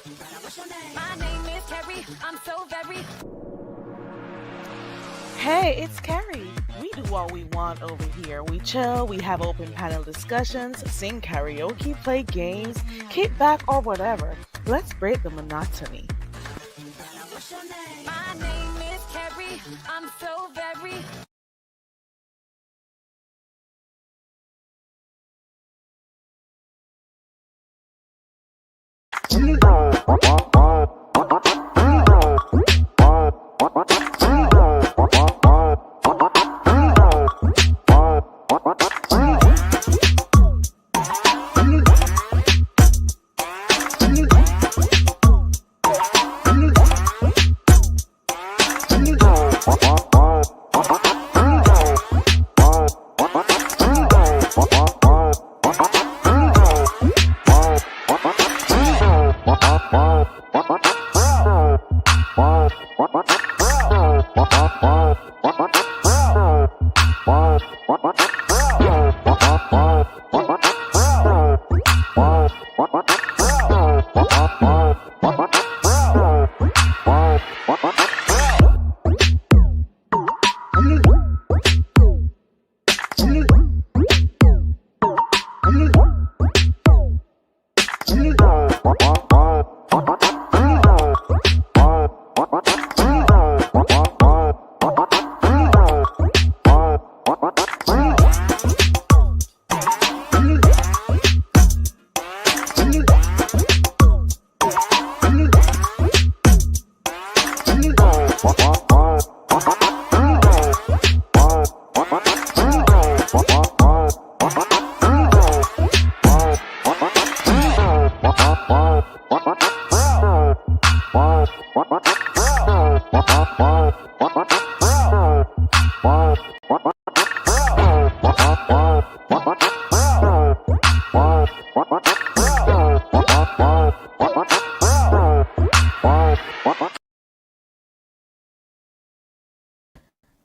My name is Carrie. I'm so very. Hey, it's Carrie. We do what we want over here. We chill, we have open panel discussions, sing karaoke, play games, kick back, or whatever. Let's break the monotony. My name is Carrie. I'm so very.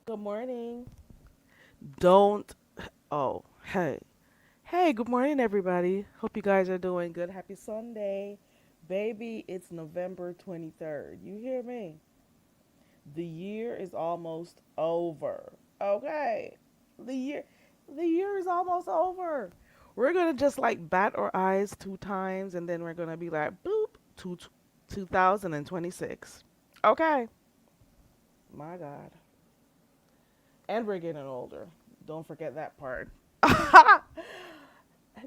Good morning. Don't. Oh, hey. Hey, good morning, everybody. Hope you guys are doing good. Happy Sunday. Baby, it's November 23rd. You hear me? The year is almost over. Okay. The year the year is almost over. We're gonna just like bat our eyes two times and then we're gonna be like boop to 2026. Okay. My God. And we're getting older. Don't forget that part.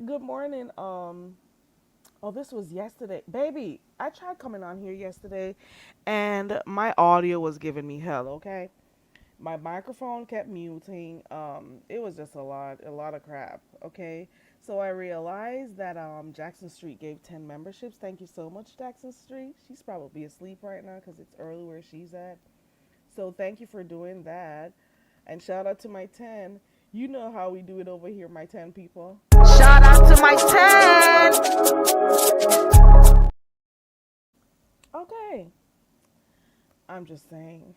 Good morning. Oh, this was yesterday. Baby, I tried coming on here yesterday and my audio was giving me hell, okay? My microphone kept muting. It was just a lot of crap. Okay, so I realized that Jackson Street gave 10 memberships. Thank you so much, Jackson Street. She's probably asleep right now because it's early where she's at. So thank you for doing that, and shout out to my 10. You know how we do it over here, my 10 people. Shout out to my 10. Okay, I'm just saying.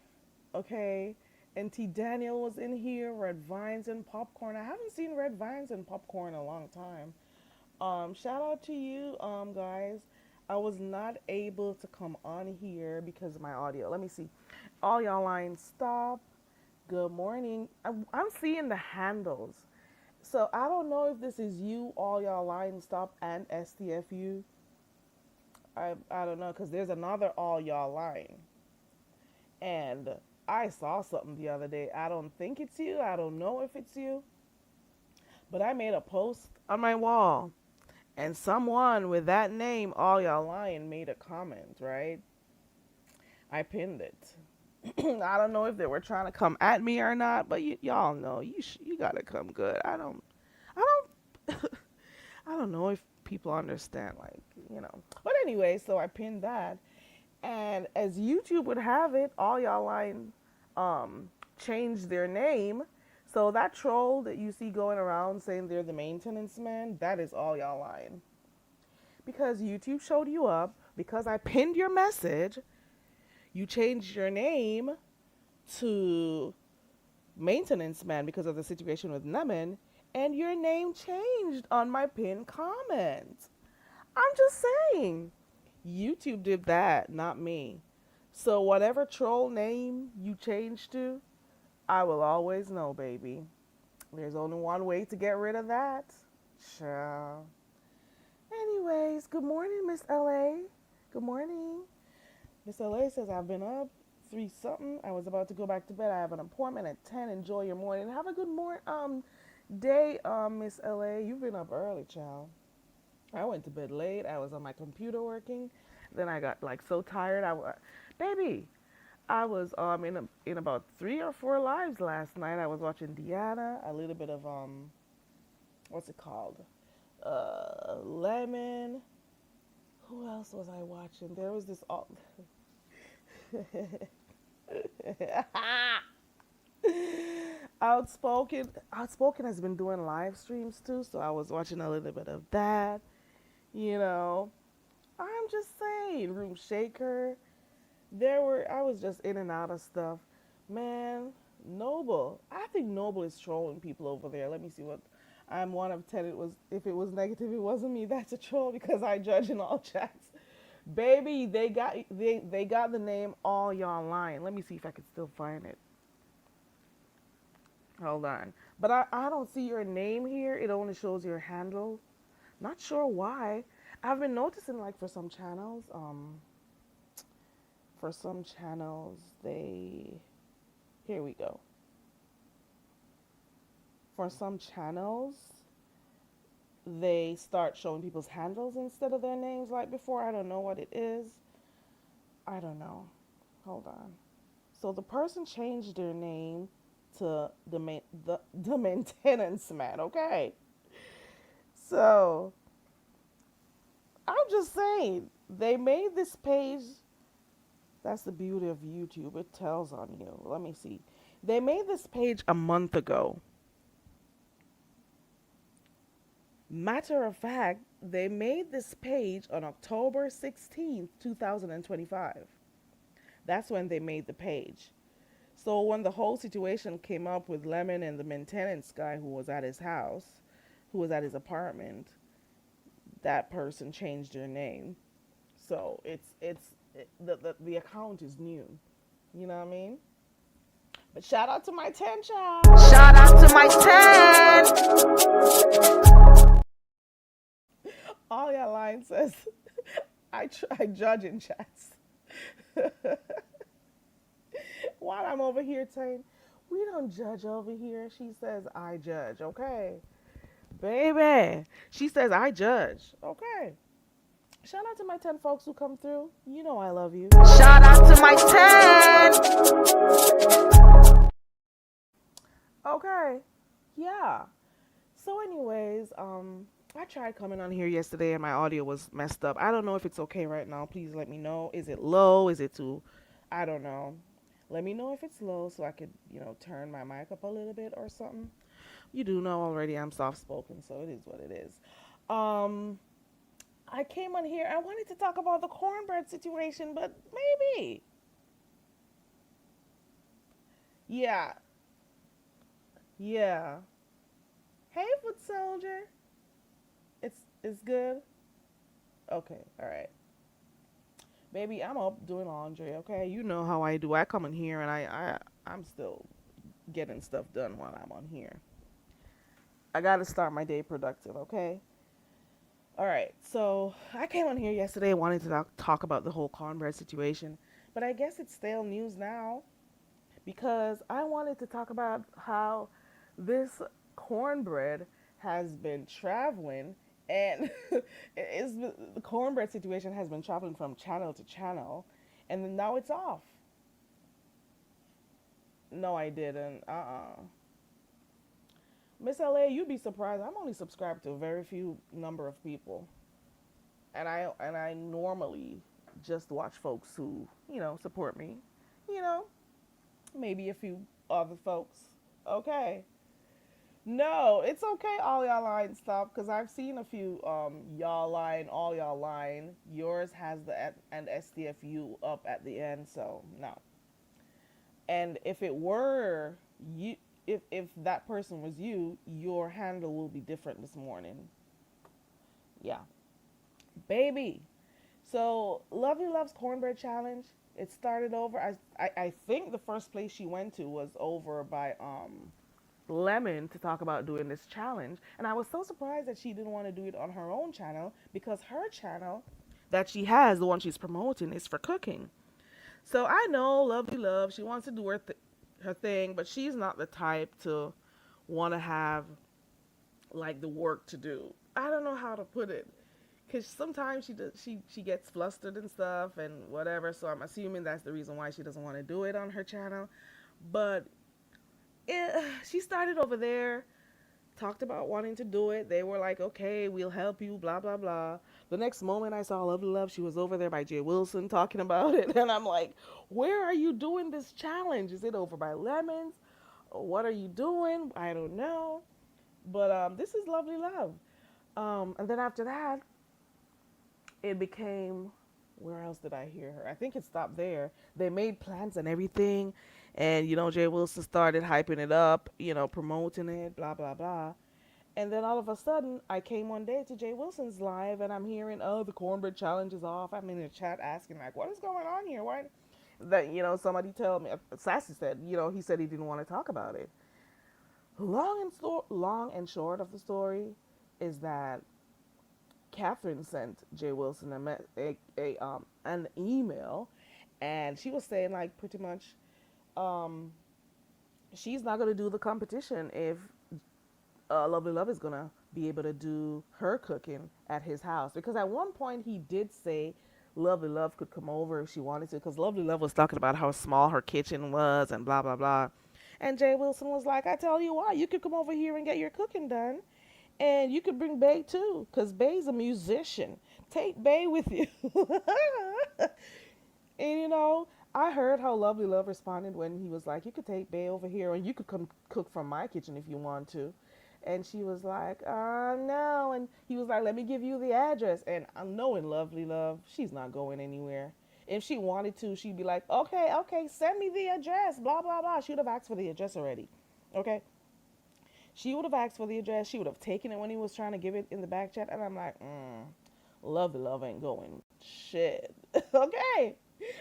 Okay. And T Daniel was in here, Red Vines and Popcorn. I haven't seen Red Vines and Popcorn in a long time. Shout out to you, guys. I was not able to come on here because of my audio. Let me see. All y'all lines stop. Good morning. I'm seeing the handles. So I don't know if this is you, all y'all lines stop, and STFU. I don't know because there's another all y'all line. And I saw something the other day. I don't think it's you. I don't know if it's you. But I made a post on my wall. And someone with that name, All Y'all Lying, made a comment, right? I pinned it. I don't know if they were trying to come at me or not, but y'all know you gotta come good. I don't I don't know if people understand, like, you know. But anyway, so I pinned that, and as YouTube would have it, All Y'all Lying changed their name. So that troll that you see going around saying they're the maintenance man, that is All Y'all Lying. Because YouTube showed you up, because I pinned your message, you changed your name to maintenance man because of the situation with Lemon, and your name changed on my pinned comment. I'm just saying. YouTube did that, not me. So whatever troll name you change to, I will always know, baby. There's only one way to get rid of that. Sure. Anyways, good morning, Miss LA. Good morning. Miss LA says I've been up 3 something. I was about to go back to bed. I have an appointment at 10. Enjoy your morning. Have a good morning day, Miss LA. You've been up early, child. I went to bed late. I was on my computer working. Then I got like so tired. Baby, I was in about 3 or 4 lives last night. I was watching Deanna, a little bit of what's it called? Lemon. Who else was I watching? There was this all Outspoken has been doing live streams too, so I was watching a little bit of that. You know, I'm just saying, Room Shaker. I was just in and out of stuff. Man, Noble. I think Noble is trolling people over there. Let me see what. I'm one of 10. If it was negative, it wasn't me. That's a troll because I judge in all chats. Baby, they got the name All Y'all Lying. Let me see if I can still find it. Hold on. But I don't see your name here. It only shows your handle. Not sure why. I've been noticing like for some channels here we go. For some channels they start showing people's handles instead of their names like before. I don't know what it is. I don't know. Hold on. So the person changed their name to the maintenance man, okay? So I'm just saying, they made this page. That's the beauty of YouTube. It tells on you. Let me see. They made this page a month ago. Matter of fact, they made this page on October 16th, 2025. That's when they made the page. So when the whole situation came up with Lemon and the maintenance guy who was at his house, who was at his apartment, that person changed their name. So the account is new. You know what I mean? But shout out to my 10 child. Shout out to my 10. All your line says, I judge in chats. While I'm over here saying, we don't judge over here, she says, I judge, okay? Baby, she says, I judge, okay? Shout out to my 10 folks who come through. You know I love you. Shout out to my 10. Okay, yeah. So anyways, I tried coming on here yesterday and my audio was messed up. I don't know if it's okay right now. Please let me know. Is it low? Is it too? I don't know. Let me know if it's low so I could, turn my mic up a little bit or something. You do know already I'm soft spoken, so it is what it is. I came on here. I wanted to talk about the cornbread situation, but maybe. Yeah. Yeah. Hey, foot soldier. It's good. Okay. All right. Baby, I'm up doing laundry. Okay. You know how I do. I come in here and I'm still getting stuff done while I'm on here. I gotta start my day productive. Okay. All right, so I came on here yesterday and wanted to talk about the whole cornbread situation, but I guess it's stale news now because I wanted to talk about how this cornbread has been traveling and the cornbread situation has been traveling from channel to channel and then now it's off. No, I didn't. Miss LA, you'd be surprised. I'm only subscribed to a very few number of people. And I normally just watch folks who, support me. You know, maybe a few other folks. Okay. No, it's okay, all y'all lying stuff, because I've seen a few y'all lying, all y'all lying. Yours has the and STFU up at the end, so no. And if it were you, if that person was you, your handle will be different this morning. Yeah. Baby. So Lovely Love's Cornbread Challenge, it started over. I think the first place she went to was over by Lemon to talk about doing this challenge. And I was so surprised that she didn't want to do it on her own channel because her channel that she has, the one she's promoting, is for cooking. So I know Lovely Love, she wants to do her thing, but she's not the type to want to have like the work to do. I don't know how to put it, because sometimes she gets flustered and stuff and whatever. So I'm assuming that's the reason why she doesn't want to do it on her channel. But she started over there, talked about wanting to do it. They were like, okay, we'll help you, blah blah blah. The next moment I saw Lovely Love, she was over there by Jay Wilson talking about it, and I'm like, where are you doing this challenge? Is it over by Lemons? What are you doing? I don't know. But this is Lovely Love. And then after that, it became, where else did I hear her? I think it stopped there. They made plans and everything. And, Jay Wilson started hyping it up, promoting it, blah, blah, blah. And then all of a sudden, I came one day to Jay Wilson's live and I'm hearing, oh, the cornbread challenge is off. I'm in the chat asking, like, what is going on here? Why? That, somebody tell me, Sassy said, he said he didn't want to talk about it. Long and short of the story is that Catherine sent Jay Wilson an email, and she was saying like pretty much, she's not gonna do the competition if Lovely Love is gonna be able to do her cooking at his house, because at one point he did say Lovely Love could come over if she wanted to, because Lovely Love was talking about how small her kitchen was and blah blah blah. And Jay Wilson was like, I tell you what, you could come over here and get your cooking done. And you could bring Bay too, because Bay's a musician. Take Bay with you. And I heard how Lovely Love responded when he was like, you could take Bay over here and you could come cook from my kitchen if you want to. And she was like, no. And he was like, let me give you the address. And I'm knowing Lovely Love, she's not going anywhere. If she wanted to, she'd be like, okay, send me the address, blah, blah, blah. She would have asked for the address already. Okay? She would have asked for the address. She would have taken it when he was trying to give it in the back chat. And I'm like, Lovely Love ain't going. Shit. Okay.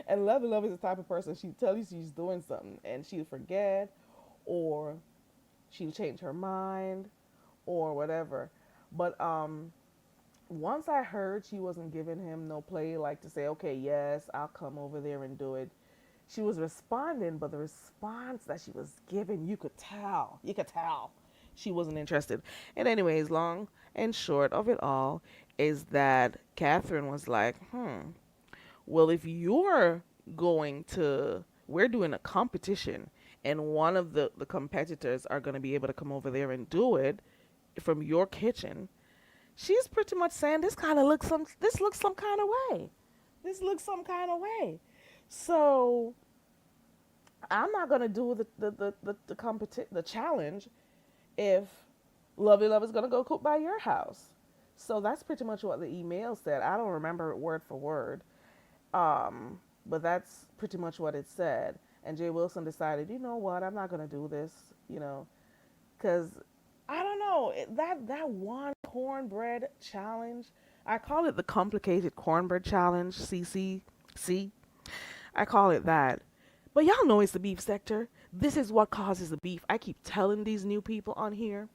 And Lovely Love is the type of person, she'd tell you she's doing something and she'd forget, or she'd change her mind or whatever. But once I heard she wasn't giving him no play, like to say, okay, yes, I'll come over there and do it. She was responding, but the response that she was giving, you could tell. She wasn't interested. And anyways, long and short of it all is that Catherine was like, well, if we're doing a competition and one of the competitors are going to be able to come over there and do it from your kitchen, she's pretty much saying this looks some kind of way. This looks some kind of way. So I'm not going to do the challenge if Lovely Love is going to go cook by your house. So that's pretty much what the email said. I don't remember it word for word, but that's pretty much what it said. And Jay Wilson decided, you know what, I'm not going to do this, because I don't know, that one cornbread challenge, I call it the complicated cornbread challenge, CCC. I call it that. But y'all know it's the beef sector. This is what causes the beef. I keep telling these new people on here,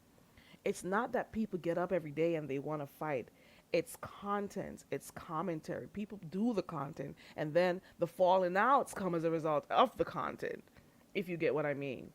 it's not that people get up every day and they want to fight. It's content. It's commentary. People do the content, and then the falling outs come as a result of the content, if you get what I mean.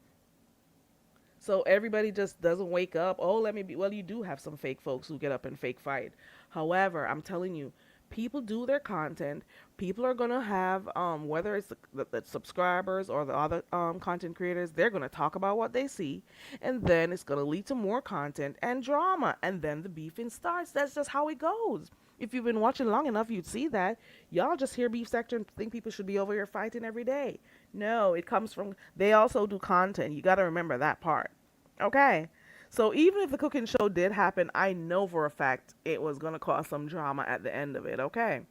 So everybody just doesn't wake up, oh, let me be. Well, you do have some fake folks who get up and fake fight. However, I'm telling you, people do their content. People are going to have, whether it's the subscribers or the other content creators, they're going to talk about what they see. And then it's going to lead to more content and drama. And then the beefing starts. That's just how it goes. If you've been watching long enough, you'd see that. Y'all just hear beef sector and think people should be over here fighting every day. No, it comes from, they also do content. You got to remember that part. Okay? So even if the cooking show did happen, I know for a fact it was going to cause some drama at the end of it. Okay?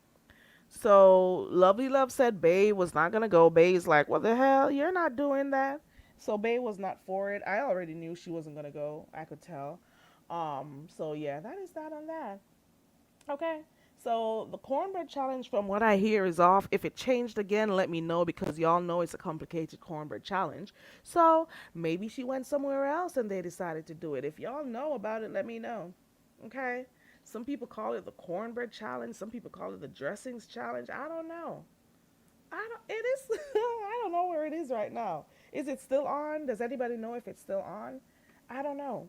So Lovely Love said Bae was not going to go. Bae's like, what the hell? You're not doing that. So Bae was not for it. I already knew she wasn't going to go. I could tell. So yeah, that is that on that. Okay. So the cornbread challenge, from what I hear, is off. If it changed again, let me know because y'all know it's a complicated cornbread challenge. So maybe she went somewhere else and they decided to do it. If y'all know about it, let me know. Okay? Some people call it the cornbread challenge. Some people call it the dressings challenge. I don't know. I don't. It is. I don't know where it is right now. Is it still on? Does anybody know if it's still on? I don't know.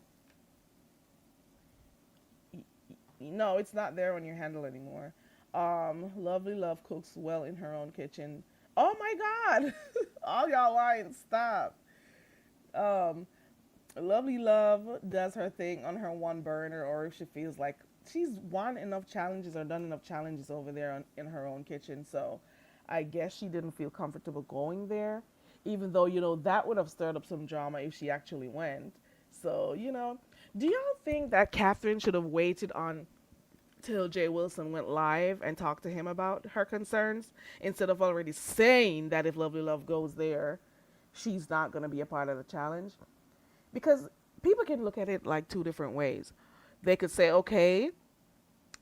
No, it's not there on your handle anymore. Lovely Love cooks well in her own kitchen. Oh my God! All y'all lying. Stop. Um, Lovely Love does her thing on her one burner, or if she feels like she's won enough challenges or done enough challenges over there in her own kitchen. So I guess she didn't feel comfortable going there, even though, that would have stirred up some drama if she actually went. So, do y'all think that Catherine should have waited on till Jay Wilson went live and talked to him about her concerns instead of already saying that if Lovely Love goes there, she's not going to be a part of the challenge? Because people can look at it like two different ways. They could say, okay,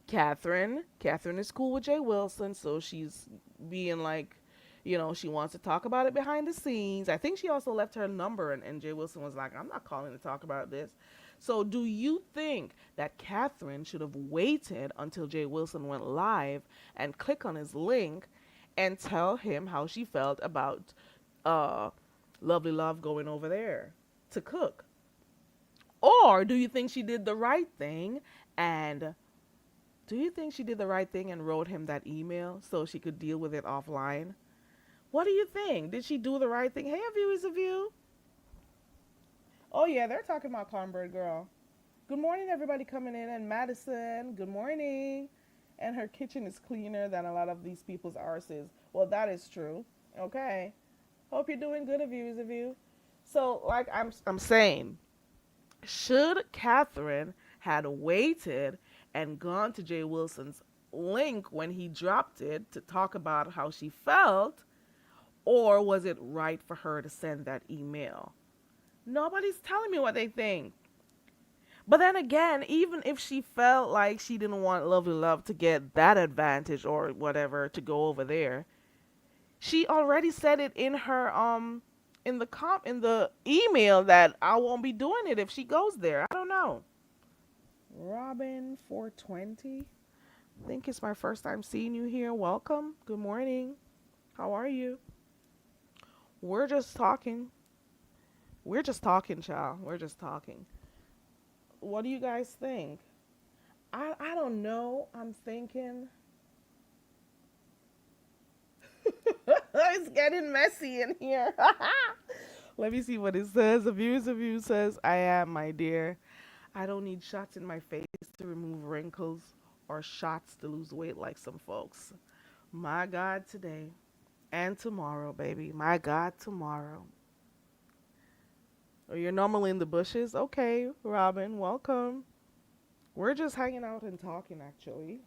Catherine is cool with Jay Wilson, so she's being like, she wants to talk about it behind the scenes. I think she also left her number, and Jay Wilson was like, I'm not calling to talk about this. So do you think that Catherine should have waited until Jay Wilson went live and click on his link and tell him how she felt about uh, Lovely Love going over there to cook? Or do you think she did the right thing and wrote him that email so she could deal with it offline? What do you think? Did she do the right thing? Hey, a view is a view. Oh yeah, they're talking about Cornbread Girl. Good morning, everybody coming in. And Madison, good morning. And her kitchen is cleaner than a lot of these people's ours is. Well, that is true. Okay. Hope you're doing good, a view is a view. So, like I'm saying, should Catherine had waited and gone to Jay Wilson's link when he dropped it to talk about how she felt, or was it right for her to send that email? Nobody's telling me what they think. But then again, even if she felt like she didn't want Lovely Love to get that advantage or whatever to go over there, she already said it in her in the email that I won't be doing it if she goes there. I don't know. Robin 420. I think it's my first time seeing you here. Welcome. Good morning. How are you? We're just talking. We're just talking, child. We're just talking. What do you guys think? I don't know. I'm thinking it's getting messy in here. Let me see what it says. A view says, I am, my dear. I don't need shots in my face to remove wrinkles or shots to lose weight like some folks. My God, today and tomorrow, baby. My God, tomorrow. Oh, you're normally in the bushes? Okay, Robin, welcome. We're just hanging out and talking, actually.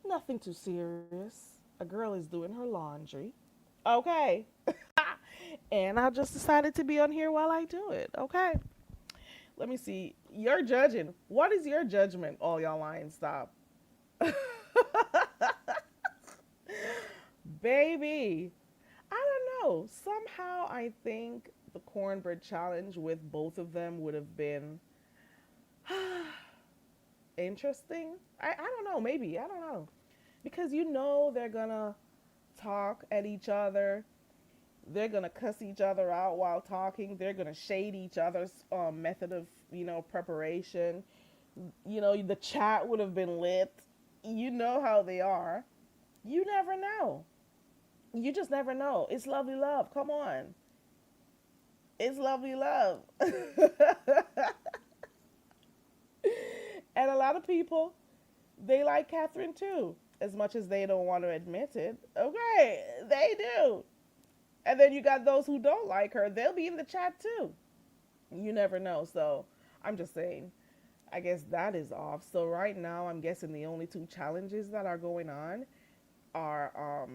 Nothing too serious. A girl is doing her laundry. Okay. And I just decided to be on here while I do it. Okay. Let me see. You're judging. What is your judgment? All y'all lying. Stop. Baby. I don't know. Somehow I think the cornbread challenge with both of them would have been interesting. I don't know. Maybe. I don't know. Because they're going to talk at each other. They're going to cuss each other out while talking. They're going to shade each other's method of, preparation. The chat would have been lit. You know how they are. You never know. You just never know. It's Lovely Love. Come on. It's Lovely Love. And a lot of people, they like Catherine too, as much as they don't want to admit it. Okay, they do. And then you got those who don't like her. They'll be in the chat too. You never know. So I'm just saying, I guess that is off. So right now, I'm guessing the only two challenges that are going on are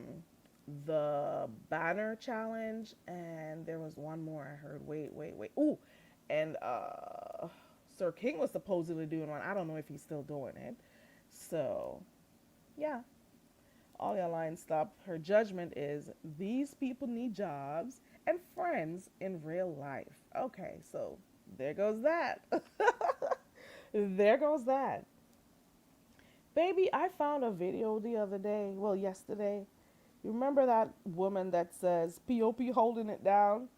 the banner challenge, and there was one more I heard. Wait. Ooh, and Sir King was supposedly doing one. I don't know if he's still doing it. So, yeah, all your lines stop. Her judgment is these people need jobs and friends in real life. Okay, so there goes that. There goes that. Baby, I found a video the other day, well, yesterday. You remember that woman that says POP holding it down?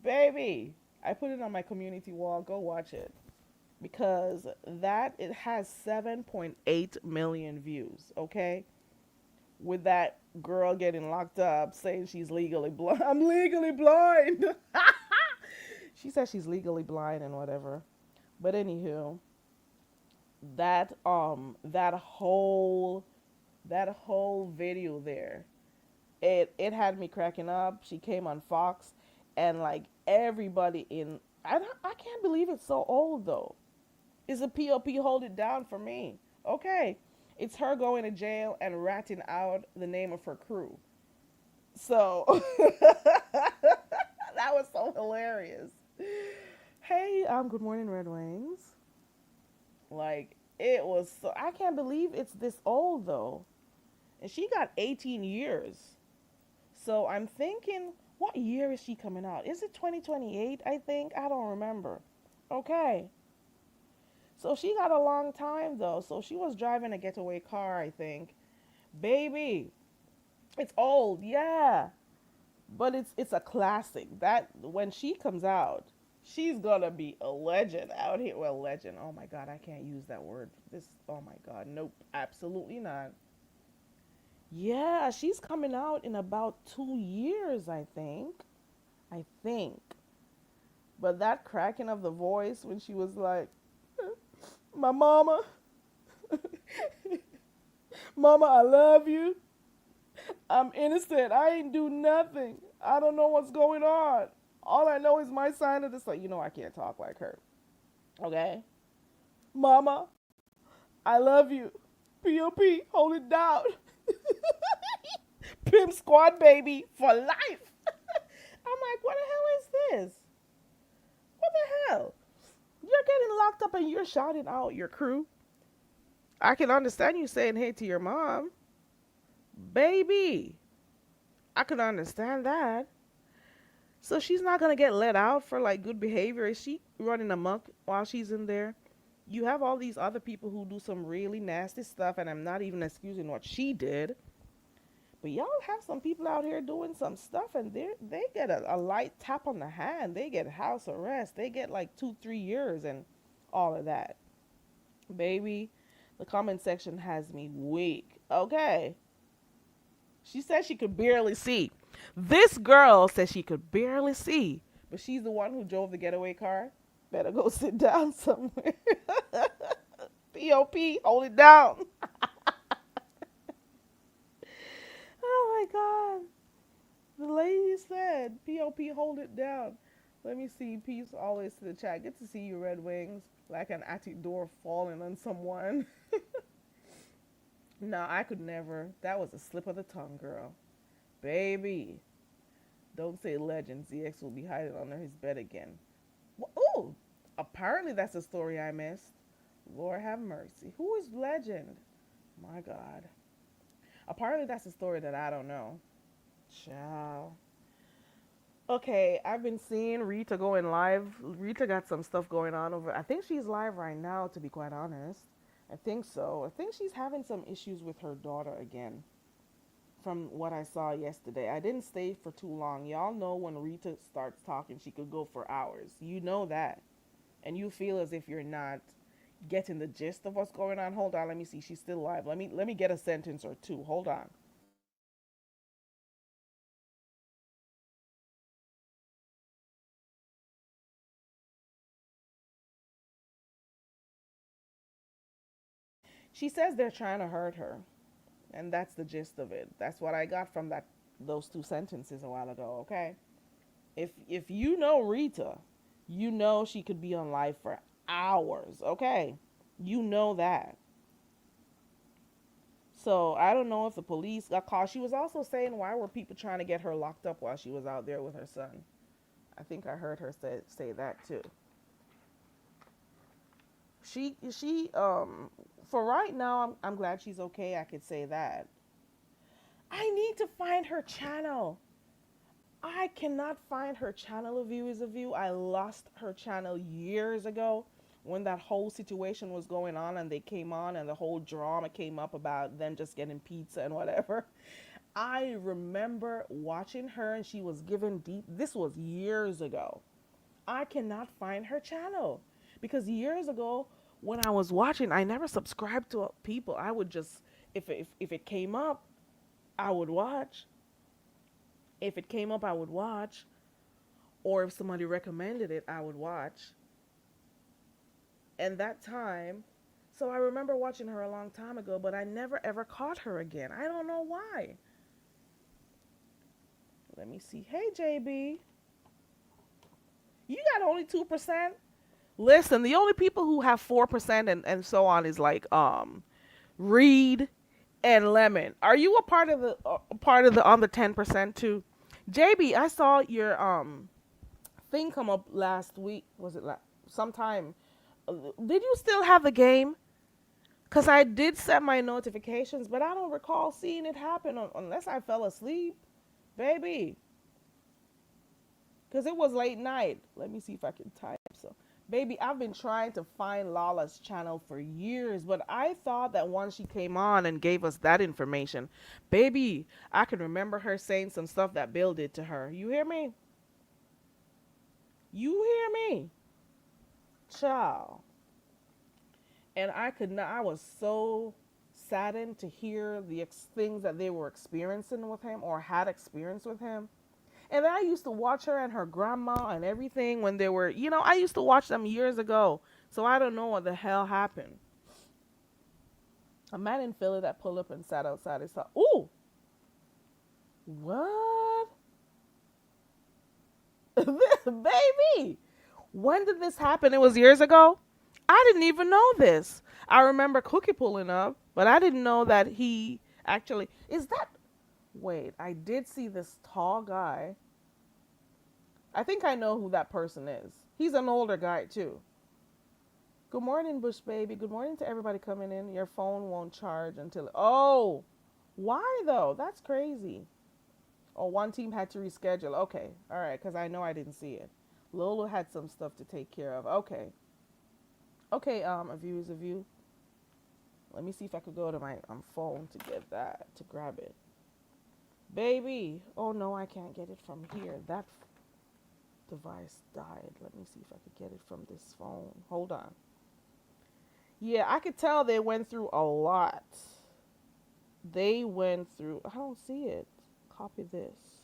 Baby, I put it on my community wall. Go watch it. Because that it has 7.8 million views, okay? With that girl getting locked up saying she's legally blind. I'm legally blind. She says she's legally blind and whatever. But anywho, that whole video there, it had me cracking up. She came on Fox, and like everybody in, I can't believe it's so old though. Is a POP hold it down for me? Okay, it's her going to jail and ratting out the name of her crew. So that was so hilarious. Hey, good morning, Red Wings. Like it was so, I can't believe it's this old though. And she got 18 years. So I'm thinking, what year is she coming out? Is it 2028? I think. I don't remember. Okay. So she got a long time though. So she was driving a getaway car, I think. Baby, it's old, yeah. But it's a classic. That when she comes out, she's gonna be a legend out here. Well, legend. Oh my god, I can't use that word. Oh my god, nope, absolutely not. Yeah, she's coming out in about 2 years, I think. I think. But that cracking of the voice when she was like, my mama, mama, I love you. I'm innocent. I ain't do nothing. I don't know what's going on. All I know is my sign of this. Like, I can't talk like her. Okay? Mama, I love you. POP, hold it down. Pimp squad, baby, for life. I'm like, what the hell is this? What the hell? You're getting locked up and you're shouting out your crew. I can understand you saying hey to your mom. Baby, I could understand that. So she's not going to get let out for like good behavior. Is she running amok while she's in there? You have all these other people who do some really nasty stuff, and I'm not even excusing what she did. But y'all have some people out here doing some stuff, and they get a light tap on the hand. They get house arrest. They get like 2-3 years and all of that. Baby, the comment section has me weak. Okay. She said she could barely see. This girl said she could barely see, but she's the one who drove the getaway car. Better go sit down somewhere. POP, hold it down. Oh my God. The lady said, POP, hold it down. Let me see. Peace always to the chat. Good to see you, Red Wings. Like an attic door falling on someone. No, I could never. That was a slip of the tongue, girl. Baby. Don't say legend. ZX will be hiding under his bed again. Ooh. Apparently that's a story I missed. Lord have mercy. Who is legend? My God. Apparently that's a story that I don't know. Ciao. Okay, I've been seeing Rita going live. Rita got some stuff going on over. I think she's live right now, to be quite honest. I think so. I think she's having some issues with her daughter again, from what I saw yesterday. I didn't stay for too long. Y'all know when Rita starts talking, she could go for hours. You know that. And you feel as if you're not getting the gist of what's going on. Hold on, let me see. She's still live. Let me get a sentence or two. Hold on. She says they're trying to hurt her. And that's the gist of it. That's what I got from those two sentences a while ago, okay? If you know Rita, you know she could be on live for hours, okay? You know that. So I don't know if the police got called. She was also saying, why were people trying to get her locked up while she was out there with her son? I think I heard her say that too. She for right now, I'm glad she's okay. I could say that. I need to find her channel. I cannot find her channel. A View is a View. I lost her channel years ago when that whole situation was going on and they came on and the whole drama came up about them just getting pizza and whatever. I remember watching her and she was given deep. This was years ago. I cannot find her channel because years ago when I was watching, I never subscribed to people. I would just, if it came up, I would watch. If it came up, I would watch. Or if somebody recommended it, I would watch. And that time, so I remember watching her a long time ago, but I never ever caught her again. I don't know why. Let me see. Hey, JB. You got only 2%? Listen, the only people who have 4% and so on is like Reed and Lemon. Are you a part of the on the 10% too? JB, I saw your thing come up last week. Was it sometime? Did you still have the game? Cause I did set my notifications, but I don't recall seeing it happen unless I fell asleep, baby. Cause it was late night. Let me see if I can type. So, baby, I've been trying to find Lala's channel for years, but I thought that once she came on and gave us that information, baby, I can remember her saying some stuff that Bill did to her. You hear me? You hear me? Child. And I could not, I was so saddened to hear the things that they were experiencing with him or had experienced with him. And I used to watch her and her grandma and everything when they were, I used to watch them years ago. So I don't know what the hell happened. A man in Philly that pulled up and sat outside his house. Ooh! What? Baby! When did this happen? It was years ago? I didn't even know this. I remember Cookie pulling up, but I didn't know that he actually... Is that... Wait, I did see this tall guy. I think I know who that person is. He's an older guy, too. Good morning, Bush Baby. Good morning to everybody coming in. Your phone won't charge until... Oh! Why, though? That's crazy. Oh, one team had to reschedule. Okay. All right, because I know I didn't see it. Lola had some stuff to take care of. Okay. Okay, A View is a View. Let me see if I could go to my phone to get that, to grab it. Baby. Oh, no, I can't get it from here. That device died. Let me see if I could get it from this phone. Hold on. Yeah, I could tell they went through a lot. They went through... I don't see it. Copy this.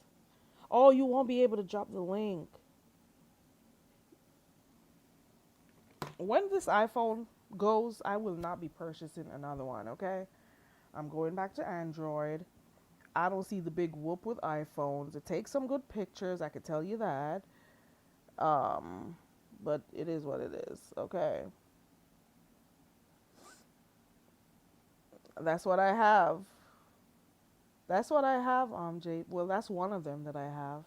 Oh, you won't be able to drop the link. When this iPhone goes, I will not be purchasing another one, okay? I'm going back to Android. I don't see the big whoop with iPhones. It takes some good pictures, I could tell you that. But it is what it is, okay? That's what I have. That's what I have, Jay. Well, that's one of them that I have.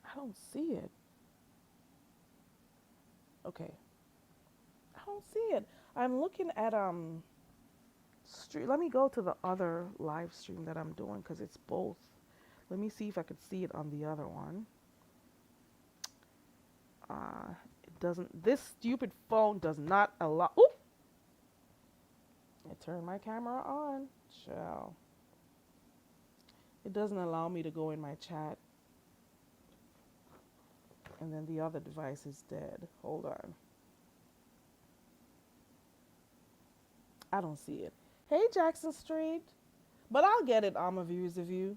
I don't see it. Okay. I don't see it. I'm looking at stream. Let me go to the other live stream that I'm doing because it's both. Let me see if I could see it on the other one. It doesn't. This stupid phone does not allow. Oop! I turned my camera on. Ciao. It doesn't allow me to go in my chat. And then the other device is dead. Hold on. I don't see it. Hey, Jackson Street. But I'll get it on A View is a View.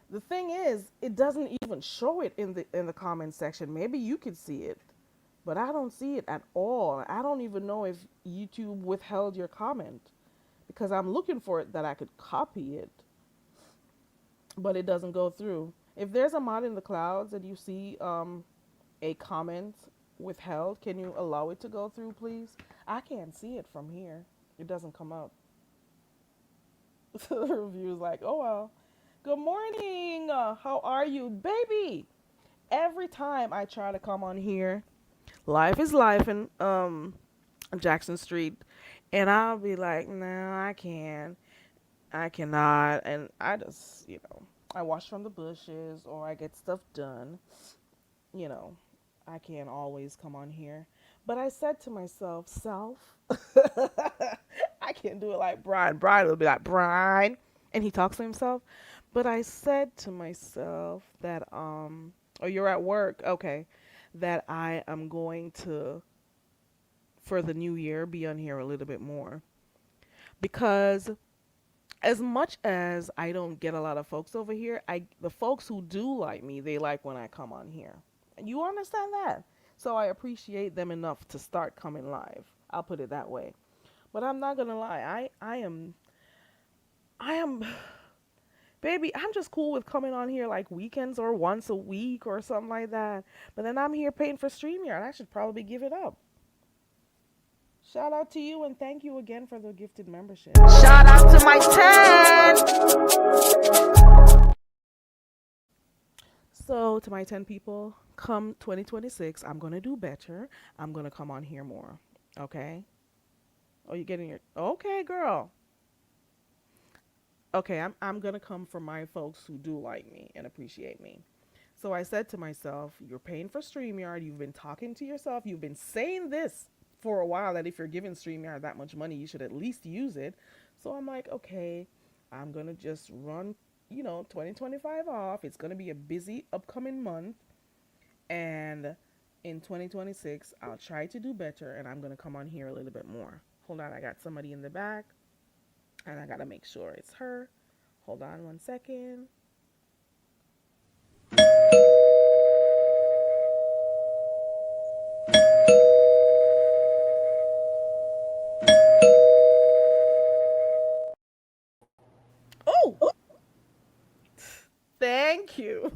The thing is, it doesn't even show it in the comment section. Maybe you could see it. But I don't see it at all. I don't even know if YouTube withheld your comment. Because I'm looking for it that I could copy it. But it doesn't go through. If there's a mod in the clouds and you see a comment withheld, can you allow it to go through, please? I can't see it from here. It doesn't come up. The review's like, oh well. Good morning. How are you, baby? Every time I try to come on here, life is life in Jackson Street, and I'll be like, no, I can't. I cannot. And I just, I wash from the bushes or I get stuff done. You know, I can't always come on here. But I said to myself, self, I can't do it like Brian. Brian will be like, Brian. And he talks to himself. But I said to myself that, oh, you're at work. Okay. That I am going to, for the new year, be on here a little bit more. Because as much as I don't get a lot of folks over here, the folks who do like me, they like when I come on here. You understand that? So I appreciate them enough to start coming live. I'll put it that way. But I'm not gonna lie, I am baby, I'm just cool with coming on here like weekends or once a week or something like that. But then I'm here paying for StreamYard. I should probably give it up. Shout out to you and thank you again for the gifted membership. Shout out to my 10. So, to my 10 people, come 2026, I'm going to do better. I'm going to come on here more. Okay? Oh, you getting your. Okay, girl. Okay, I'm going to come for my folks who do like me and appreciate me. So, I said to myself, you're paying for StreamYard. You've been talking to yourself. You've been saying this for a while that if you're giving StreamYard that much money, you should at least use it. So, I'm like, okay, I'm going to just run 2025 off. It's going to be a busy upcoming month. And in 2026, I'll try to do better and I'm going to come on here a little bit more. Hold on, I got somebody in the back and I got to make sure it's her. Hold on 1 second. Oh, thank you.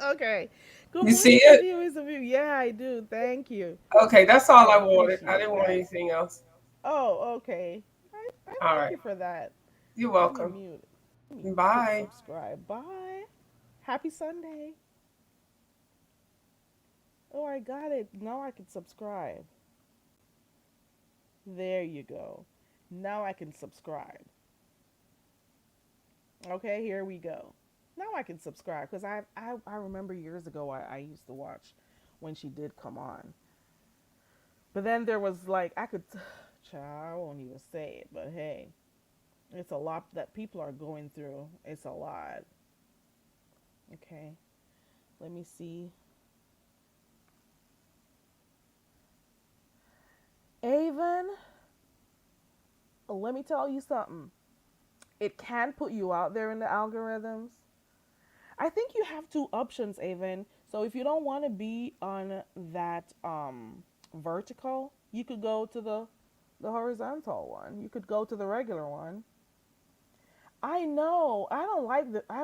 Okay. Good You see morning, it? viewers of you. Yeah, I do. Thank you. Okay, that's all I I wanted. I didn't appreciate want that. anything else. Oh, okay. I All thank right. you for that. You're Let me welcome. mute. Let me hit Bye. subscribe. Bye. Happy Sunday. Oh, I got it. Now I can subscribe. There you go. Now I can subscribe. Okay, here we go. Now I can subscribe because I remember years ago I used to watch when she did come on. But then there was like, I could, child, I won't even say it, but hey, it's a lot that people are going through. It's a lot. Okay, let me see. Avon, let me tell you something. It can put you out there in the algorithms. I think you have two options, Avon. So if you don't want to be on that vertical, you could go to the horizontal one. You could go to the regular one. I know. I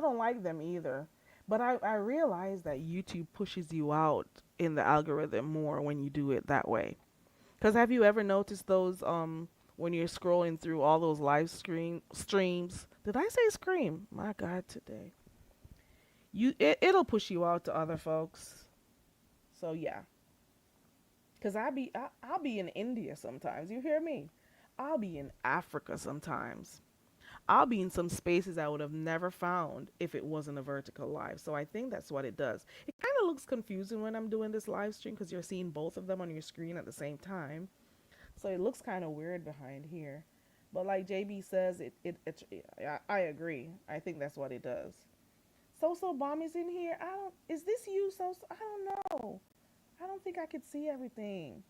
don't like them either. But I realize that YouTube pushes you out in the algorithm more when you do it that way. Cuz have you ever noticed those when you're scrolling through all those live streams? Did I say scream? My god, today. It'll push you out to other folks. So yeah, cause I'll be in India sometimes. You hear me? I'll be in Africa sometimes. I'll be in some spaces I would have never found if it wasn't a vertical live. So I think that's what it does. It kind of looks confusing when I'm doing this live stream because you're seeing both of them on your screen at the same time. So it looks kind of weird behind here. But like JB says, I agree. I think that's what it does. So Bomb is in here. I don't. Is this you? I don't know. I don't think I could see everything.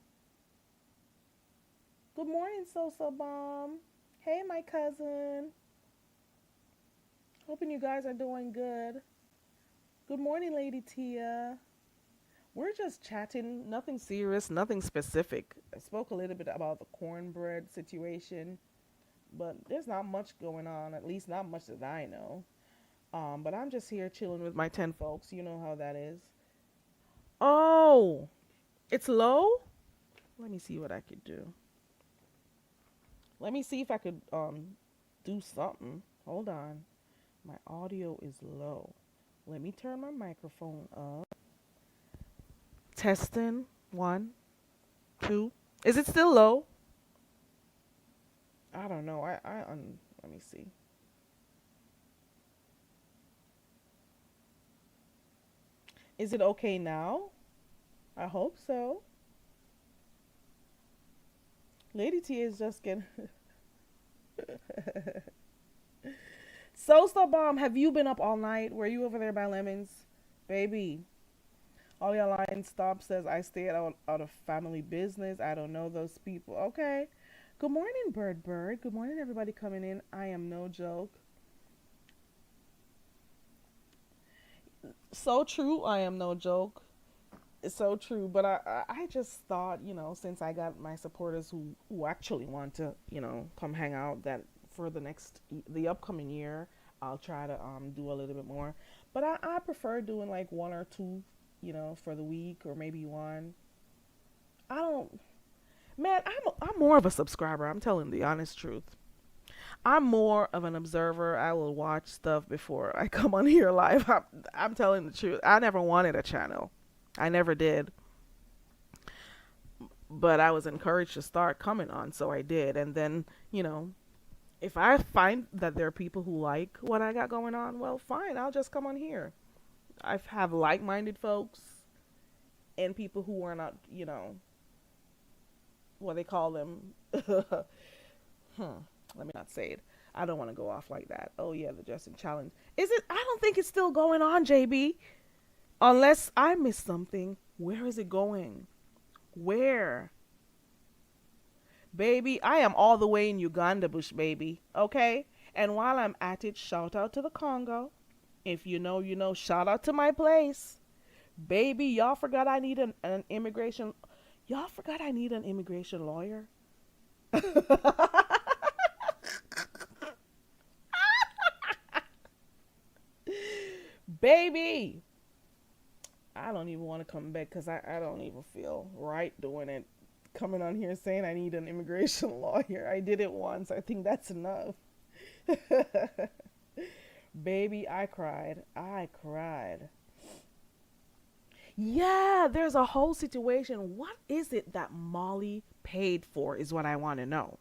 Good morning, So Bomb. Hey, my cousin. Hoping you guys are doing good. Good morning, Lady Tia. We're just chatting. Nothing serious. Nothing specific. I spoke a little bit about the cornbread situation, but there's not much going on. At least not much that I know. But I'm just here chilling with my 10 folks. You know how that is. Oh, it's low? Let me see what I could do. Let me see if I could do something. Hold on. My audio is low. Let me turn my microphone up. Testing. 1, 2. Is it still low? I don't know. Let me see. Is it okay now? I hope so. Lady T is just getting. Sosa Bomb, have you been up all night? Were you over there by Lemons? Baby. All your line stop says I stay out of family business. I don't know those people. Okay. Good morning, Bird Bird. Good morning, everybody coming in. I am no joke. So true. I am no joke. It's so true. But I just thought, since I got my supporters who actually want to, come hang out, that for the upcoming year, I'll try to do a little bit more. But I prefer doing like 1 or 2, for the week, or maybe 1. I don't. Man, I'm more of a subscriber. I'm telling the honest truth. I'm more of an observer. I will watch stuff before I come on here live. I'm telling the truth. I never wanted a channel. I never did. But I was encouraged to start coming on, so I did. And then, if I find that there are people who like what I got going on, well, fine. I'll just come on here. I have like-minded folks and people who are not, what they call them. Let me not say it. I don't want to go off like that. Oh yeah, the Justin challenge. Is it? I don't think it's still going on, JB. Unless I missed something. Where is it going? Where? Baby, I am all the way in Uganda bush, baby. Okay? And while I'm at it, shout out to the Congo. If you know, you know. Shout out to my place. Baby, y'all forgot I need an immigration. Y'all forgot I need an immigration lawyer. Baby, I don't even want to come back because I don't even feel right doing it. Coming on here saying I need an immigration lawyer. I did it once. I think that's enough. Baby, I cried. I cried. Yeah, there's a whole situation. What is it that Molly paid for is what I want to know.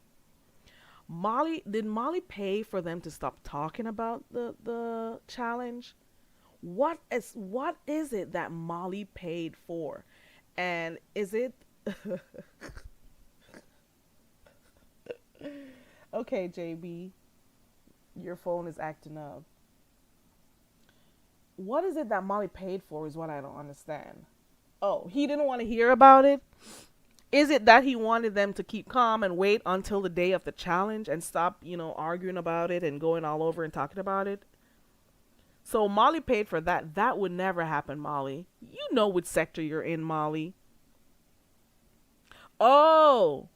Did Molly pay for them to stop talking about the challenge? What is it that Molly paid for? And is it okay, JB, your phone is acting up. What is it that Molly paid for is what I don't understand. Oh, he didn't want to hear about it? Is it that he wanted them to keep calm and wait until the day of the challenge and stop, arguing about it and going all over and talking about it? So Molly paid for that. That would never happen, Molly. You know which sector you're in, Molly. Oh,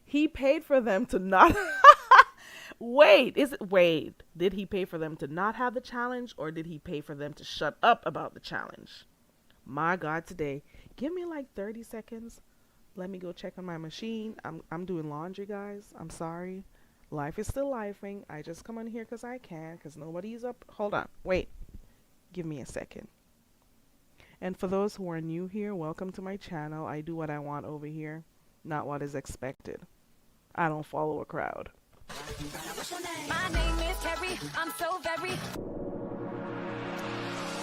he paid for them to not. Wait, did he pay for them to not have the challenge, or did he pay for them to shut up about the challenge? My God, today. Give me like 30 seconds. Let me go check on my machine. I'm doing laundry, guys. I'm sorry. Life is still lifing. I just come on here because I can, because nobody's up. Hold on. Wait. Give me a second. And for those who are new here, welcome to my channel. I do what I want over here, not what is expected. I don't follow a crowd. My name is Carrie. I'm so very.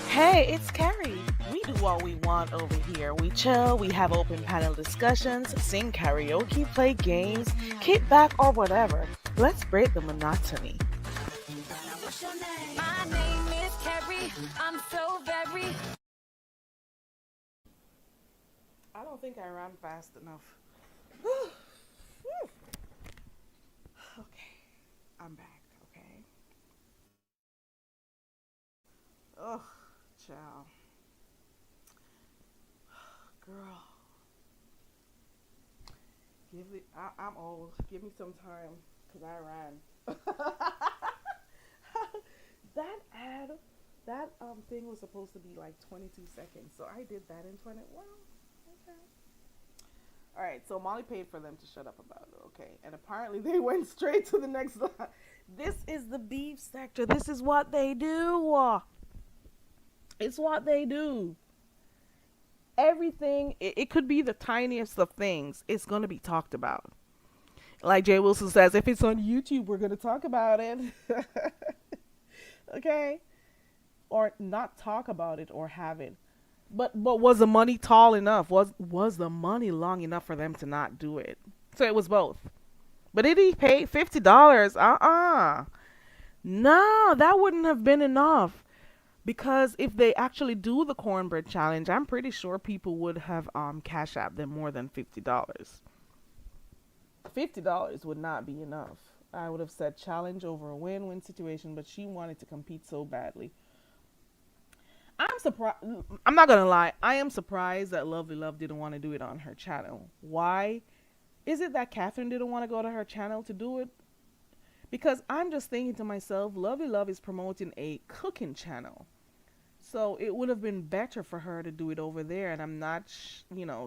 Hey, it's Carrie. We do what we want over here. We chill, we have open panel discussions, sing karaoke, play games, kick back, or whatever. Let's break the monotony. My name is Carrie. I'm so very. I don't think I ran fast enough. Okay, I'm back, okay? Oh, child. Girl. I'm old. Give me some time, because I ran. That thing was supposed to be like 22 seconds, so I did that in 20. Well, okay. All right. right, so Molly paid for them to shut up about it, okay? And apparently they went straight to the next line. This is the beef sector. This is what they do. It's what they do. Everything, it could be the tiniest of things. It's going to be talked about. Like Jay Wilson says, if it's on YouTube, we're going to talk about it. Okay? Or not talk about it or have it. But was the money tall enough? Was the money long enough for them to not do it? So it was both. But did he pay $50? No, that wouldn't have been enough. Because if they actually do the cornbread challenge, I'm pretty sure people would have cash apped them more than $50. $50 would not be enough. I would have said challenge over a win-win situation, but she wanted to compete so badly. I'm surprised. I'm not gonna lie. I am surprised that Lovely Love didn't want to do it on her channel. Why? Is it that Catherine didn't want to go to her channel to do it? Because I'm just thinking to myself, Lovely Love is promoting a cooking channel. So it would have been better for her to do it over there. And I'm not,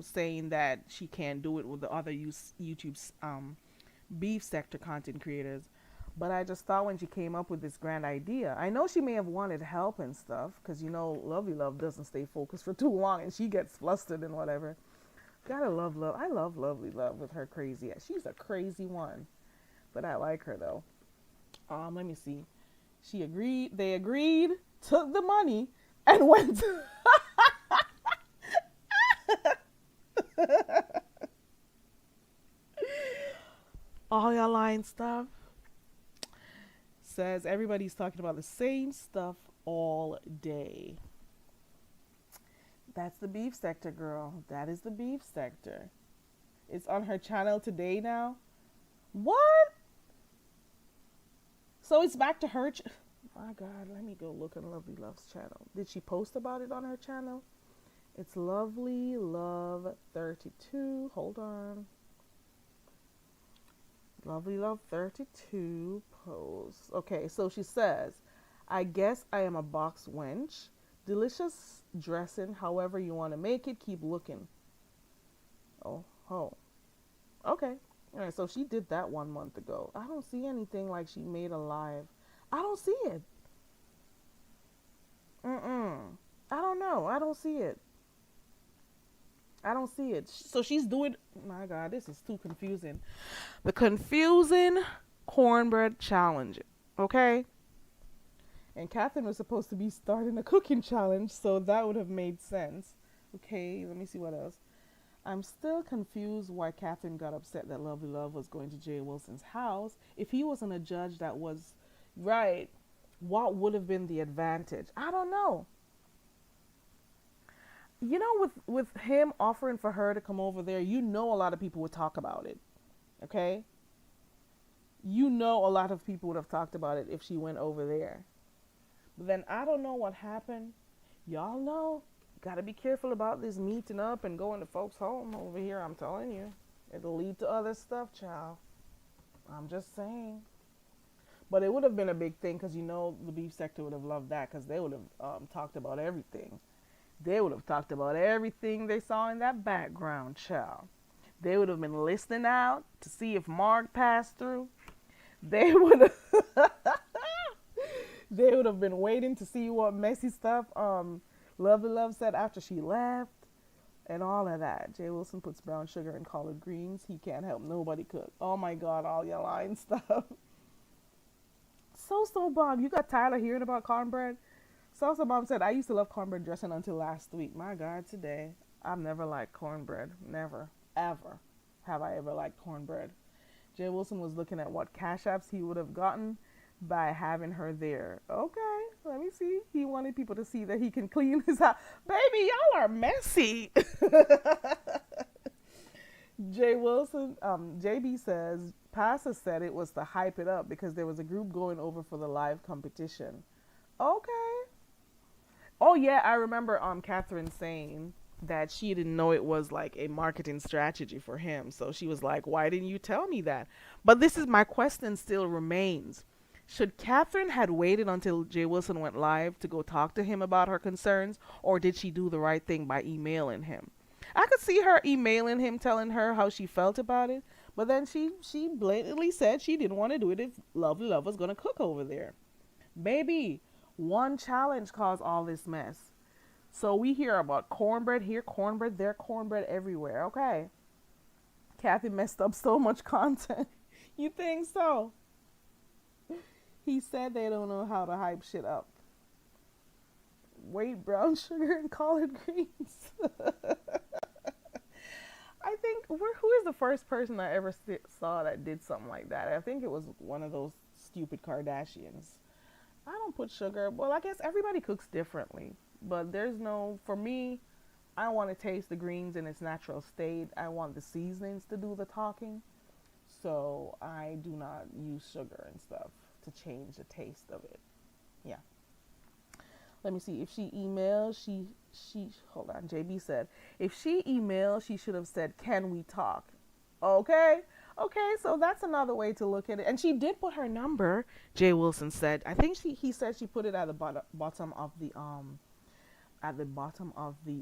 saying that she can't do it with the other YouTube's beef sector content creators. But I just thought when she came up with this grand idea, I know she may have wanted help and stuff, because Lovely Love doesn't stay focused for too long and she gets flustered and whatever. Gotta love Love. I love Lovely Love with her crazy. She's a crazy one, but I like her though. Let me see. She agreed. They agreed, took the money, and went. All y'all lying stuff. Says everybody's talking about the same stuff all day. That's the beef sector, girl. That is the beef sector. It's on her channel today now. What? So it's back to her. My God, let me go look on Lovely Love's channel. Did she post about it on her channel? It's Lovely Love 32. Hold on. Lovely Love 32 posts. Okay, so she says, I guess I am a box wench. Delicious dressing, however you want to make it. Keep looking. Oh. Okay. All right, so she did that 1 month ago. I don't see anything like she made a live. I don't see it. I don't know. I don't see it. So she's doing, my God, this is too confusing. The confusing cornbread challenge. Okay? And Catherine was supposed to be starting a cooking challenge, so that would have made sense. Okay, let me see what else. I'm still confused why Catherine got upset that Lovely Love was going to Jay Wilson's house. If he wasn't a judge that was right, what would have been the advantage? I don't know. With him offering for her to come over there, a lot of people would talk about it. Okay? A lot of people would have talked about it if she went over there. But then I don't know what happened. Y'all know. Gotta be careful about this meeting up and going to folks' home over here. I'm telling you. It'll lead to other stuff, child. I'm just saying. But it would have been a big thing because, the beef sector would have loved that because they would have talked about everything. They would have talked about everything they saw in that background, child. They would have been listening out to see if Mark passed through. They would have been waiting to see what messy stuff Lovely Love said after she left and all of that. Jay Wilson puts brown sugar in collard greens. He can't help nobody cook. Oh my God, all your lying stuff. So Bob, you got tired of hearing about cornbread? So Mom said, I used to love cornbread dressing until last week. My God, today, I've never liked cornbread. Never, ever have I ever liked cornbread. Jay Wilson was looking at what cash apps he would have gotten by having her there. Okay, let me see. He wanted people to see that he can clean his house. Baby, y'all are messy. Jay Wilson, JB says, Pastor said it was to hype it up because there was a group going over for the live competition. Okay. Oh yeah, I remember Catherine saying that she didn't know it was like a marketing strategy for him. So she was like, why didn't you tell me that? But this is my question still remains. Should Catherine had waited until Jay Wilson went live to go talk to him about her concerns, or did she do the right thing by emailing him? I could see her emailing him, telling her how she felt about it, but then she blatantly said she didn't want to do it if Lovely Love was gonna cook over there. Baby, one challenge caused all this mess. So we hear about cornbread here, cornbread there, cornbread everywhere. Okay, Kathy messed up so much content. You think so? He said they don't know how to hype shit up. Wait, brown sugar and collard greens. I think who is the first person I ever saw that did something like that? I think it was one of those stupid Kardashians. I don't put sugar. Well, I guess everybody cooks differently, but there's no, for me, I want to taste the greens in its natural state. I want the seasonings to do the talking. So I do not use sugar and stuff to change the taste of it. Yeah. Let me see. If she emails, she hold on. JB said, if she emailed, she should have said, "Can we talk?" Okay. Okay, so that's another way to look at it. And she did put her number. Jay Wilson said. I think he said she put it at the bottom of the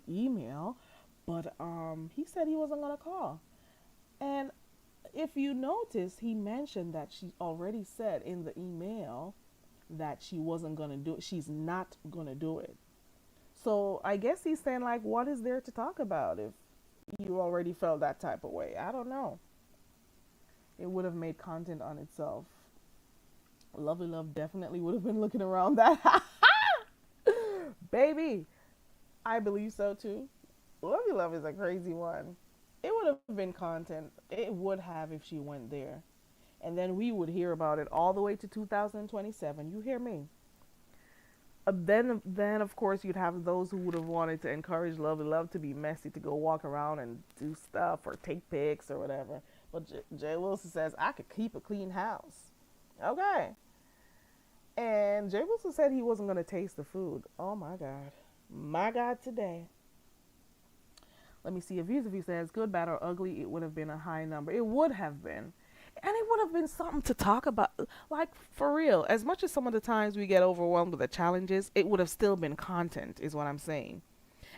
email, but he said he wasn't gonna call. And if you notice, he mentioned that she already said in the email that she wasn't gonna do it. She's not gonna do it. So I guess he's saying, like, what is there to talk about if you already felt that type of way? I don't know. It would have made content on itself. Lovely Love definitely would have been looking around that. Baby, I believe so too. Lovely Love is a crazy one. It would have been content. It would have if she went there. And then we would hear about it all the way to 2027. You hear me? Then of course you'd have those who would have wanted to encourage Lovely Love to be messy, to go walk around and do stuff or take pics or whatever. But Jay Wilson says, I could keep a clean house. Okay. And Jay Wilson said he wasn't going to taste the food. Oh my God. My God today. Let me see. If Vis-a-Vis says, good, bad, or ugly, it would have been a high number. It would have been. And it would have been something to talk about. Like, for real. As much as some of the times we get overwhelmed with the challenges, it would have still been content, is what I'm saying.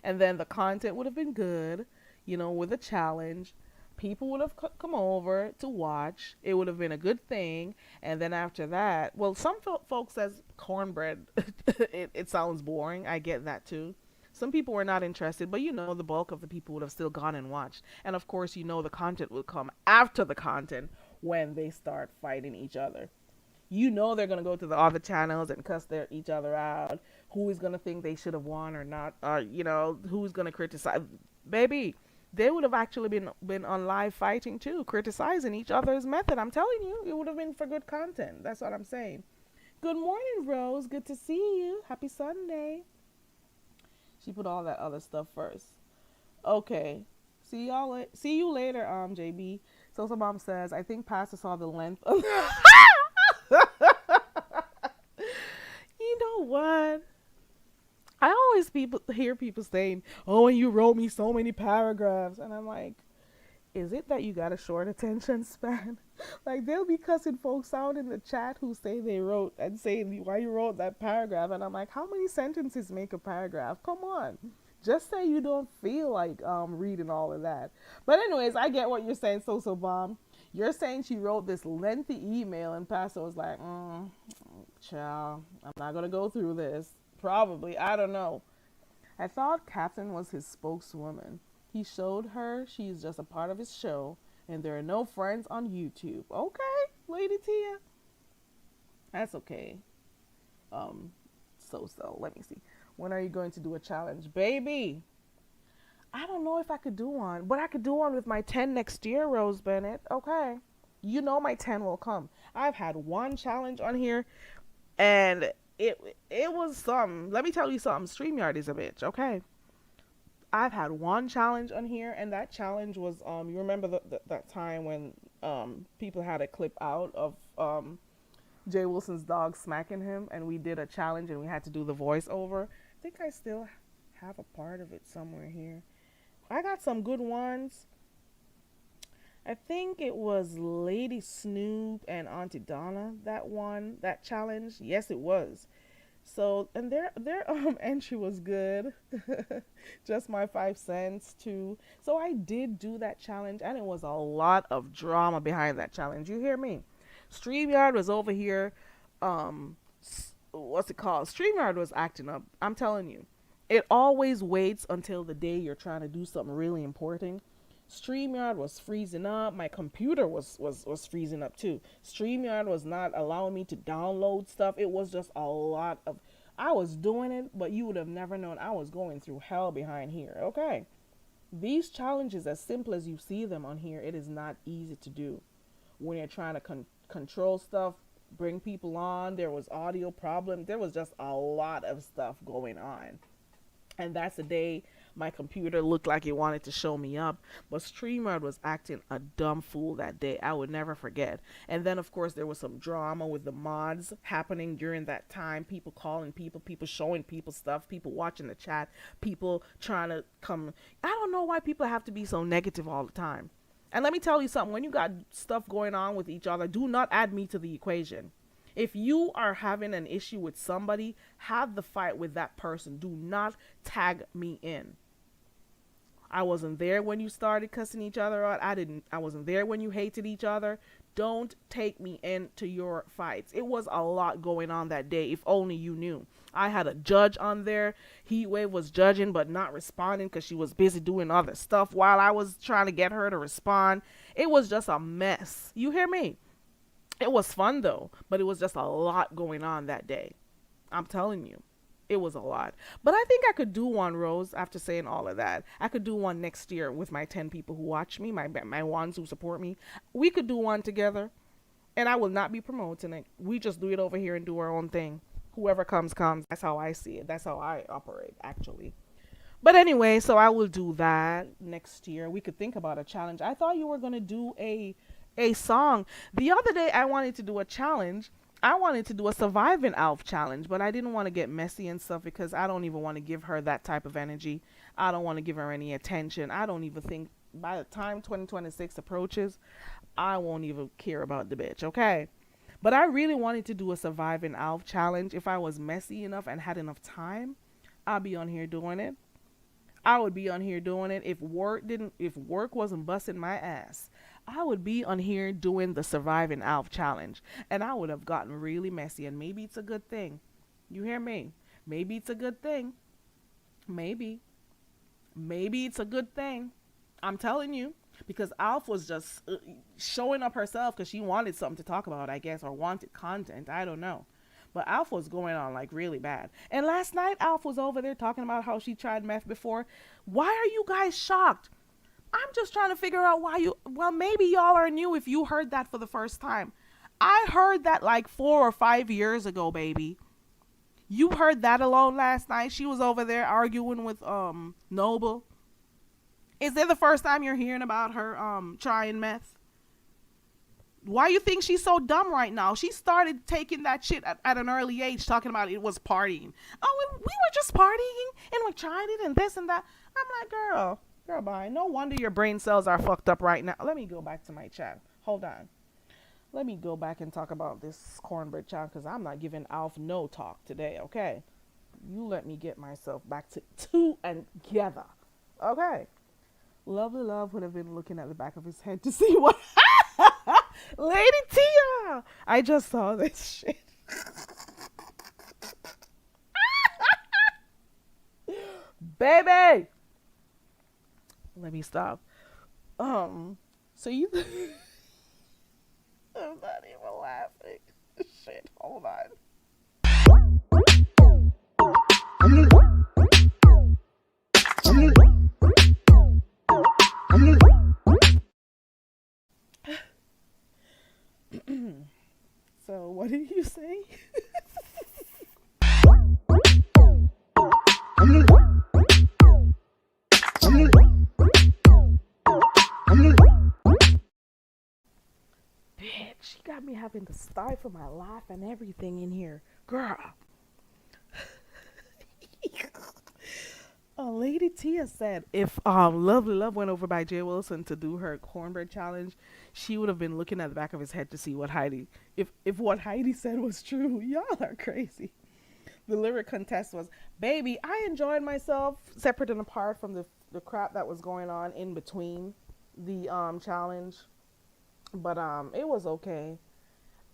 And then the content would have been good, with a challenge. People would have come over to watch. It would have been a good thing. And then after that, well, some folks says cornbread, it sounds boring. I get that too. Some people were not interested, but the bulk of the people would have still gone and watched. And of course, the content will come after the content when they start fighting each other. They're going to go to the other channels and cuss each other out. Who is going to think they should have won or not? Or, who's going to criticize? Baby, they would have actually been on live fighting too, criticizing each other's method. I'm telling you, it would have been for good content. That's what I'm saying. Good morning, Rose. Good to see you. Happy Sunday. She put all that other stuff first. Okay. See you later, JB. So some mom says, I think Pastor saw the length of You know what? I always hear people saying, oh, and you wrote me so many paragraphs. And I'm like, is it that you got a short attention span? Like, they'll be cussing folks out in the chat who say they wrote and saying why you wrote that paragraph. And I'm like, how many sentences make a paragraph? Come on. Just say you don't feel like reading all of that. But anyways, I get what you're saying, So Bomb. You're saying she wrote this lengthy email and Pastor was like, child, I'm not going to go through this. Probably. I don't know. I thought Captain was his spokeswoman. He showed her she's just a part of his show and there are no friends on YouTube. Okay, Lady Tia. That's okay. So, let me see. When are you going to do a challenge? Baby, I don't know if I could do one, but I could do one with my 10 next year, Rose Bennett. Okay. My 10 will come. I've had one challenge on here and it was something. Let me tell you something. StreamYard is a bitch, okay? I've had one challenge on here, and that challenge was, you remember that time when people had a clip out of Jay Wilson's dog smacking him, and we did a challenge, and we had to do the voiceover. I think I still have a part of it somewhere here. I got some good ones. I think it was Lady Snoop and Auntie Donna that won that challenge. Yes, it was. So, and their entry was good. Just my 5 cents too. So I did do that challenge, and it was a lot of drama behind that challenge. You hear me? StreamYard was over here. What's it called? StreamYard was acting up. I'm telling you, it always waits until the day you're trying to do something really important. StreamYard was freezing up. My computer was freezing up too. StreamYard was not allowing me to download stuff. It was just a lot of. I was doing it, but you would have never known I was going through hell behind here. Okay. These challenges, as simple as you see them on here, it is not easy to do. When you're trying to control stuff, bring people on, there was audio problem. There was just a lot of stuff going on. And that's the day my computer looked like it wanted to show me up. But StreamYard was acting a dumb fool that day. I would never forget. And then, of course, there was some drama with the mods happening during that time. People calling people, people showing people stuff, people watching the chat, people trying to come. I don't know why people have to be so negative all the time. And let me tell you something. When you got stuff going on with each other, do not add me to the equation. If you are having an issue with somebody, have the fight with that person. Do not tag me in. I wasn't there when you started cussing each other out. I wasn't there when you hated each other. Don't take me into your fights. It was a lot going on that day. If only you knew. I had a judge on there. Heatwave was judging but not responding because she was busy doing other stuff while I was trying to get her to respond. It was just a mess. You hear me? It was fun though, but it was just a lot going on that day. I'm telling you. It was a lot. But I think I could do one, Rose, after saying all of that. I could do one next year with my 10 people who watch me, my ones who support me. We could do one together, and I will not be promoting it. We just do it over here and do our own thing. Whoever comes, comes. That's how I see it. That's how I operate, actually. But anyway, so I will do that next year. We could think about a challenge. I thought you were going to do a song. The other day, I wanted to do a challenge. I wanted to do a surviving Alf challenge, but I didn't want to get messy and stuff because I don't even want to give her that type of energy. I don't want to give her any attention. I don't even think by the time 2026 approaches, I won't even care about the bitch, okay? But I really wanted to do a surviving Alf challenge. If I was messy enough and had enough time, I'd be on here doing it. I would be on here doing it if work wasn't busting my ass. I would be on here doing the surviving Alf challenge, and I would have gotten really messy, and maybe it's a good thing. You hear me? Maybe it's a good thing. Maybe it's a good thing. I'm telling you, because Alf was just showing up herself because she wanted something to talk about, I guess, or wanted content. I don't know. But Alf was going on like really bad. And last night, Alf was over there talking about how she tried meth before. Why are you guys shocked? I'm just trying to figure out why well, maybe y'all are new if you heard that for the first time. I heard that like 4 or 5 years ago, baby. You heard that alone last night. She was over there arguing with Noble. Is it the first time you're hearing about her trying meth? Why you think she's so dumb right now? She started taking that shit at an early age, talking about it was partying. Oh, we were just partying and we tried it and this and that. I'm like, girl, bye. No wonder your brain cells are fucked up right now. Let me go back to my chat. Hold on. Let me go back and talk about this cornbread child because I'm not giving Alf no talk today, okay? You let me get myself back to two and together, okay? Lovely Love would have been looking at the back of his head to see what... Lady Tia! I just saw this shit. Baby! Let me stop. So you... I'm not even laughing. Shit, hold on. So, what did you say? Bitch, she got me having to stifle my laugh and everything in here. Girl. Lady Tia said if Lovely Love went over by Jay Wilson to do her cornbread challenge, she would have been looking at the back of his head to see what Heidi, if what Heidi said was true. Y'all are crazy. The lyric contest was, baby, I enjoyed myself, separate and apart from the crap that was going on in between the challenge. But it was okay.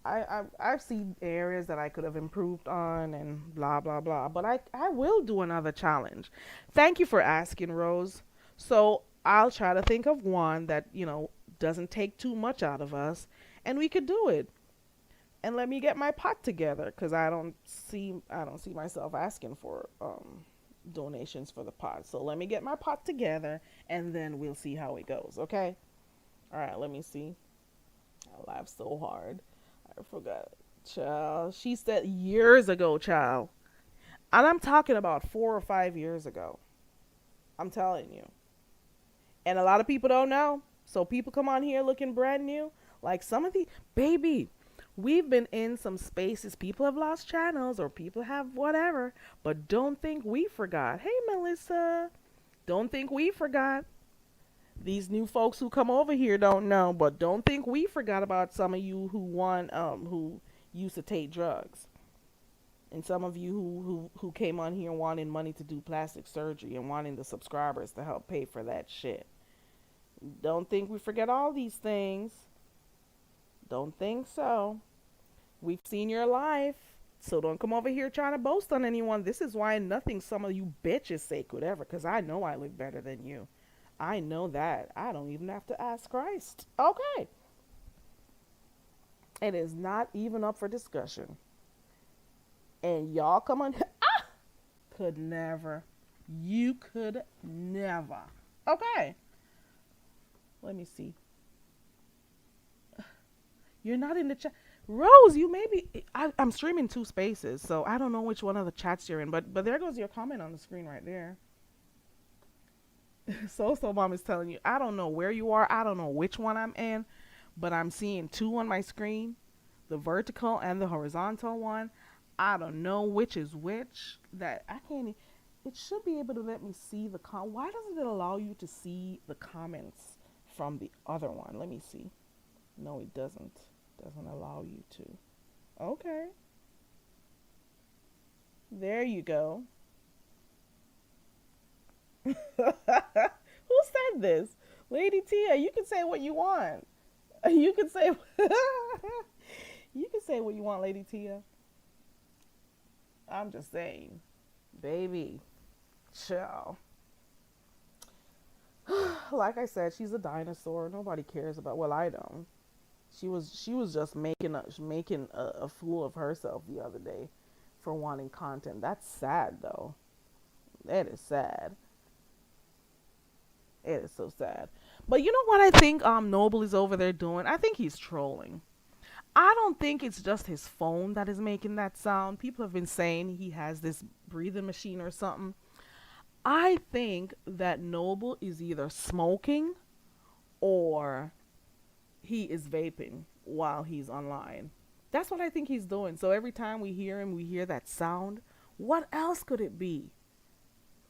I've seen areas that I could have improved on and blah blah blah. But I will do another challenge. Thank you for asking, Rose. So I'll try to think of one that, doesn't take too much out of us, and we could do it. And let me get my pot together, because I don't see myself asking for donations for the pot. So let me get my pot together, and then we'll see how it goes. Okay. All right. Let me see. I laughed so hard. I forgot. Child. She said years ago, child. And I'm talking about 4 or 5 years ago. I'm telling you. And a lot of people don't know. So people come on here looking brand new. Like some of the baby. We've been in some spaces. People have lost channels or people have whatever. But don't think we forgot. Hey, Melissa. Don't think we forgot. These new folks who come over here don't know, but don't think we forgot about some of you who used to take drugs, and some of you who came on here wanting money to do plastic surgery and wanting the subscribers to help pay for that shit. Don't think we forget all these things. Don't think so. We've seen your life, so don't come over here trying to boast on anyone. This is why nothing some of you bitches say could ever, because I know I look better than you. I know that. I don't even have to ask Christ. Okay. It is not even up for discussion. And y'all come on. Could never. You could never. Okay. Let me see. You're not in the chat. Rose, you may be. I'm streaming 2 spaces, so I don't know which one of the chats you're in. But there goes your comment on the screen right there. So Mom is telling you, I don't know where you are. I don't know which one I'm in, but I'm seeing 2 on my screen, the vertical and the horizontal one. I don't know which is which. That I can't. It should be able to let me see the Why doesn't it allow you to see the comments from the other one? Let me see. No, it doesn't. Doesn't allow you to. Okay. There you go. Who said this? Lady Tia, you can say what you want. You can say you can say what you want, Lady Tia. I'm just saying. Baby. Chill. Like I said, she's a dinosaur. Nobody cares about, well, I don't. She was just making a fool of herself the other day for wanting content. That's sad though. That is sad. It is so sad. But you know what I think Noble is over there doing? I think he's trolling. I don't think it's just his phone that is making that sound. People have been saying he has this breathing machine or something. I think that Noble is either smoking or he is vaping while he's online. That's what I think he's doing. So every time we hear him, we hear that sound. What else could it be?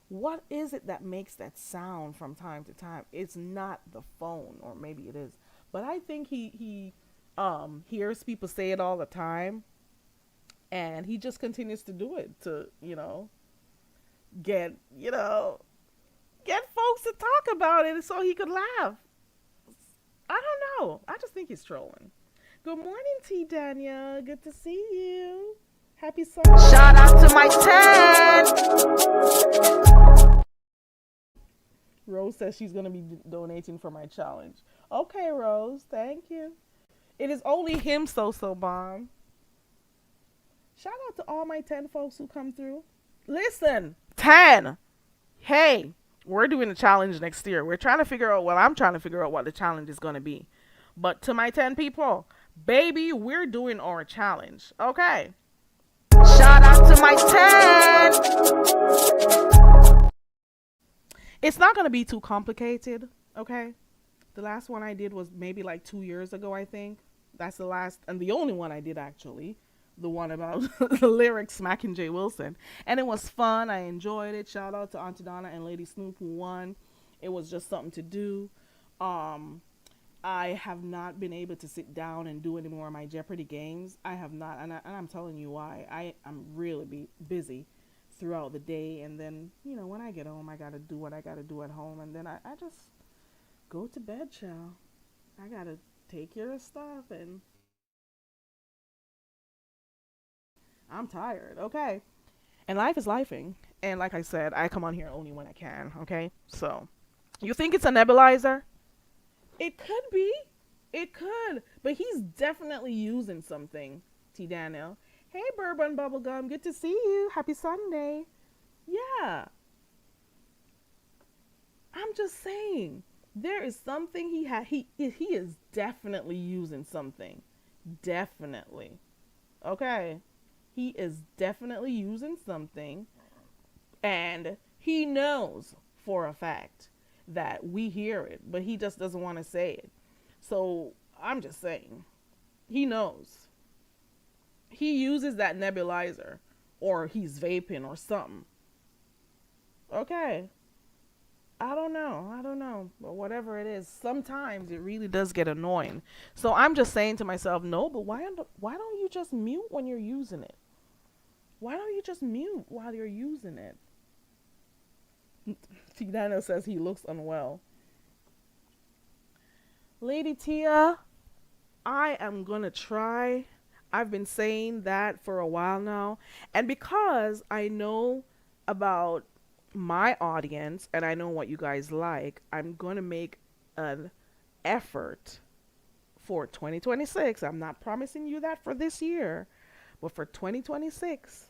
What is it that makes that sound from time to time? It's not the phone, or maybe it is. But I think he hears people say it all the time, and he just continues to do it to, get folks to talk about it so he could laugh. I don't know. I just think he's trolling. Good morning, T. Daniel. Good to see you. Happy Sunday. Shout out to my 10. Rose says she's going to be donating for my challenge. Okay, Rose. Thank you. It is only him, So Bomb. Shout out to all my 10 folks who come through. Listen, 10. Hey, we're doing a challenge next year. I'm trying to figure out what the challenge is going to be. But to my 10 people, baby, we're doing our challenge. Okay. Shout out to my 10. It's not going to be too complicated, okay? The last one I did was maybe like 2 years ago, I think. That's the last and the only one I did, actually. The one about the lyrics smacking Jay Wilson. And it was fun. I enjoyed it. Shout out to Auntie Donna and Lady Snoop who won. It was just something to do. I have not been able to sit down and do any more of my Jeopardy games. I have not, and I'm telling you why. I'm really busy throughout the day, and then when I get home, I gotta do what I gotta do at home, and then I just go to bed, child. I gotta take care of stuff, and I'm tired. Okay, and life is lifing, and like I said, I come on here only when I can. Okay, so you think it's a nebulizer? It could be. It could. But he's definitely using something, T. Daniel. Hey, Bourbon Bubblegum. Good to see you. Happy Sunday. Yeah. I'm just saying. There is something he is definitely using something. Definitely. Okay. He is definitely using something. And he knows for a fact that we hear it, but he just doesn't want to say it. So I'm just saying, he knows. He uses that nebulizer, or he's vaping or something. Okay. I don't know. But whatever it is, sometimes it really does get annoying. So I'm just saying to myself, no, but why don't you just mute when you're using it? Why don't you just mute while you're using it? Tidana says he looks unwell. Lady Tia, I am gonna try. I've been saying that for a while now. And because I know about my audience and I know what you guys like, I'm gonna make an effort for 2026. I'm not promising you that for this year, but for 2026,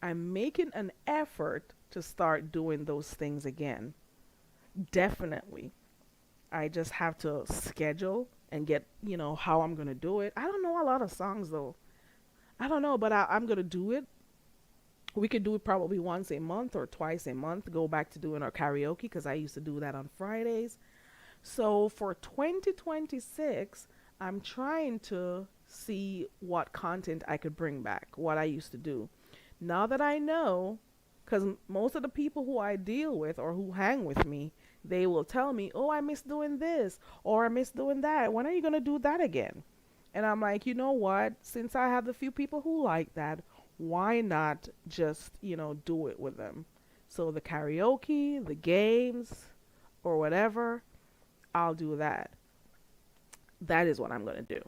I'm making an effort to start doing those things again. Definitely. I just have to schedule and get, how I'm going to do it. I don't know a lot of songs though. I don't know, but I'm going to do it. We could do it probably once a month or twice a month. Go back to doing our karaoke because I used to do that on Fridays. So for 2026, I'm trying to see what content I could bring back, what I used to do. Now that I know, because most of the people who I deal with or who hang with me, they will tell me, oh, I miss doing this or I miss doing that. When are you going to do that again? And I'm like, you know what? Since I have the few people who like that, why not just, do it with them? So the karaoke, the games, or whatever, I'll do that. That is what I'm going to do.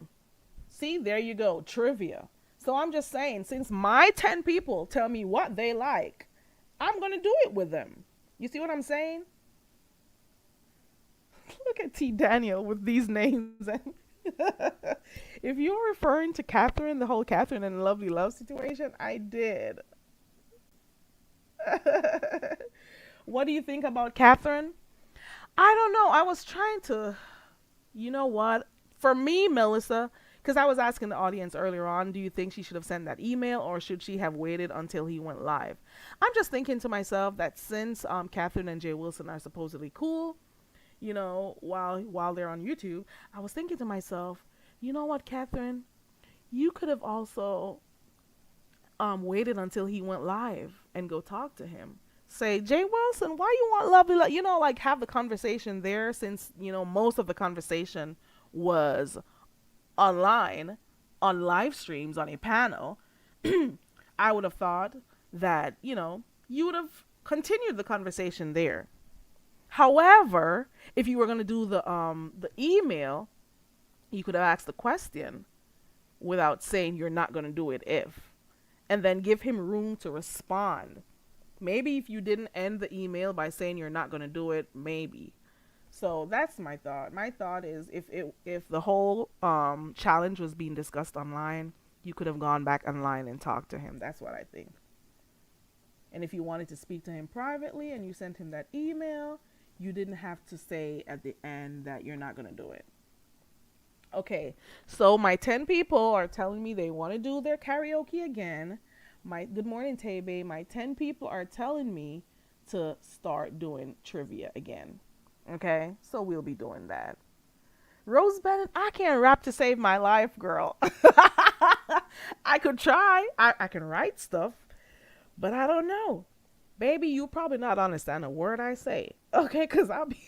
See, there you go. Trivia. So I'm just saying, since my 10 people tell me what they like, I'm going to do it with them. You see what I'm saying? Look at T. Daniel with these names. If you're referring to Catherine, the whole Catherine and Lovely Love situation, I did. What do you think about Catherine? I don't know. I was trying to, you know what? For me, Melissa, because I was asking the audience earlier on, do you think she should have sent that email or should she have waited until he went live? I'm just thinking to myself that since Catherine and Jay Wilson are supposedly cool, while they're on YouTube, I was thinking to myself, you know what, Catherine? You could have also waited until he went live and go talk to him. Say, Jay Wilson, why you want lovely love? Like have the conversation there since, most of the conversation was online, on live streams, on a panel. I would have thought that, you would have continued the conversation there. However, if you were going to do the email, you could have asked the question without saying you're not going to do it if, and then give him room to respond. Maybe if you didn't end the email by saying you're not going to do it, maybe. So that's my thought. My thought is if the whole challenge was being discussed online, you could have gone back online and talked to him. That's what I think. And if you wanted to speak to him privately and you sent him that email, you didn't have to say at the end that you're not going to do it. Okay, so my 10 people are telling me they want to do their karaoke again. Good morning, Tebe. My 10 people are telling me to start doing trivia again. Okay, so we'll be doing that. Rose Bennett, I can't rap to save my life, girl. I could try. I can write stuff, but I don't know. Baby, you'll probably not understand a word I say. Okay, because I'll be...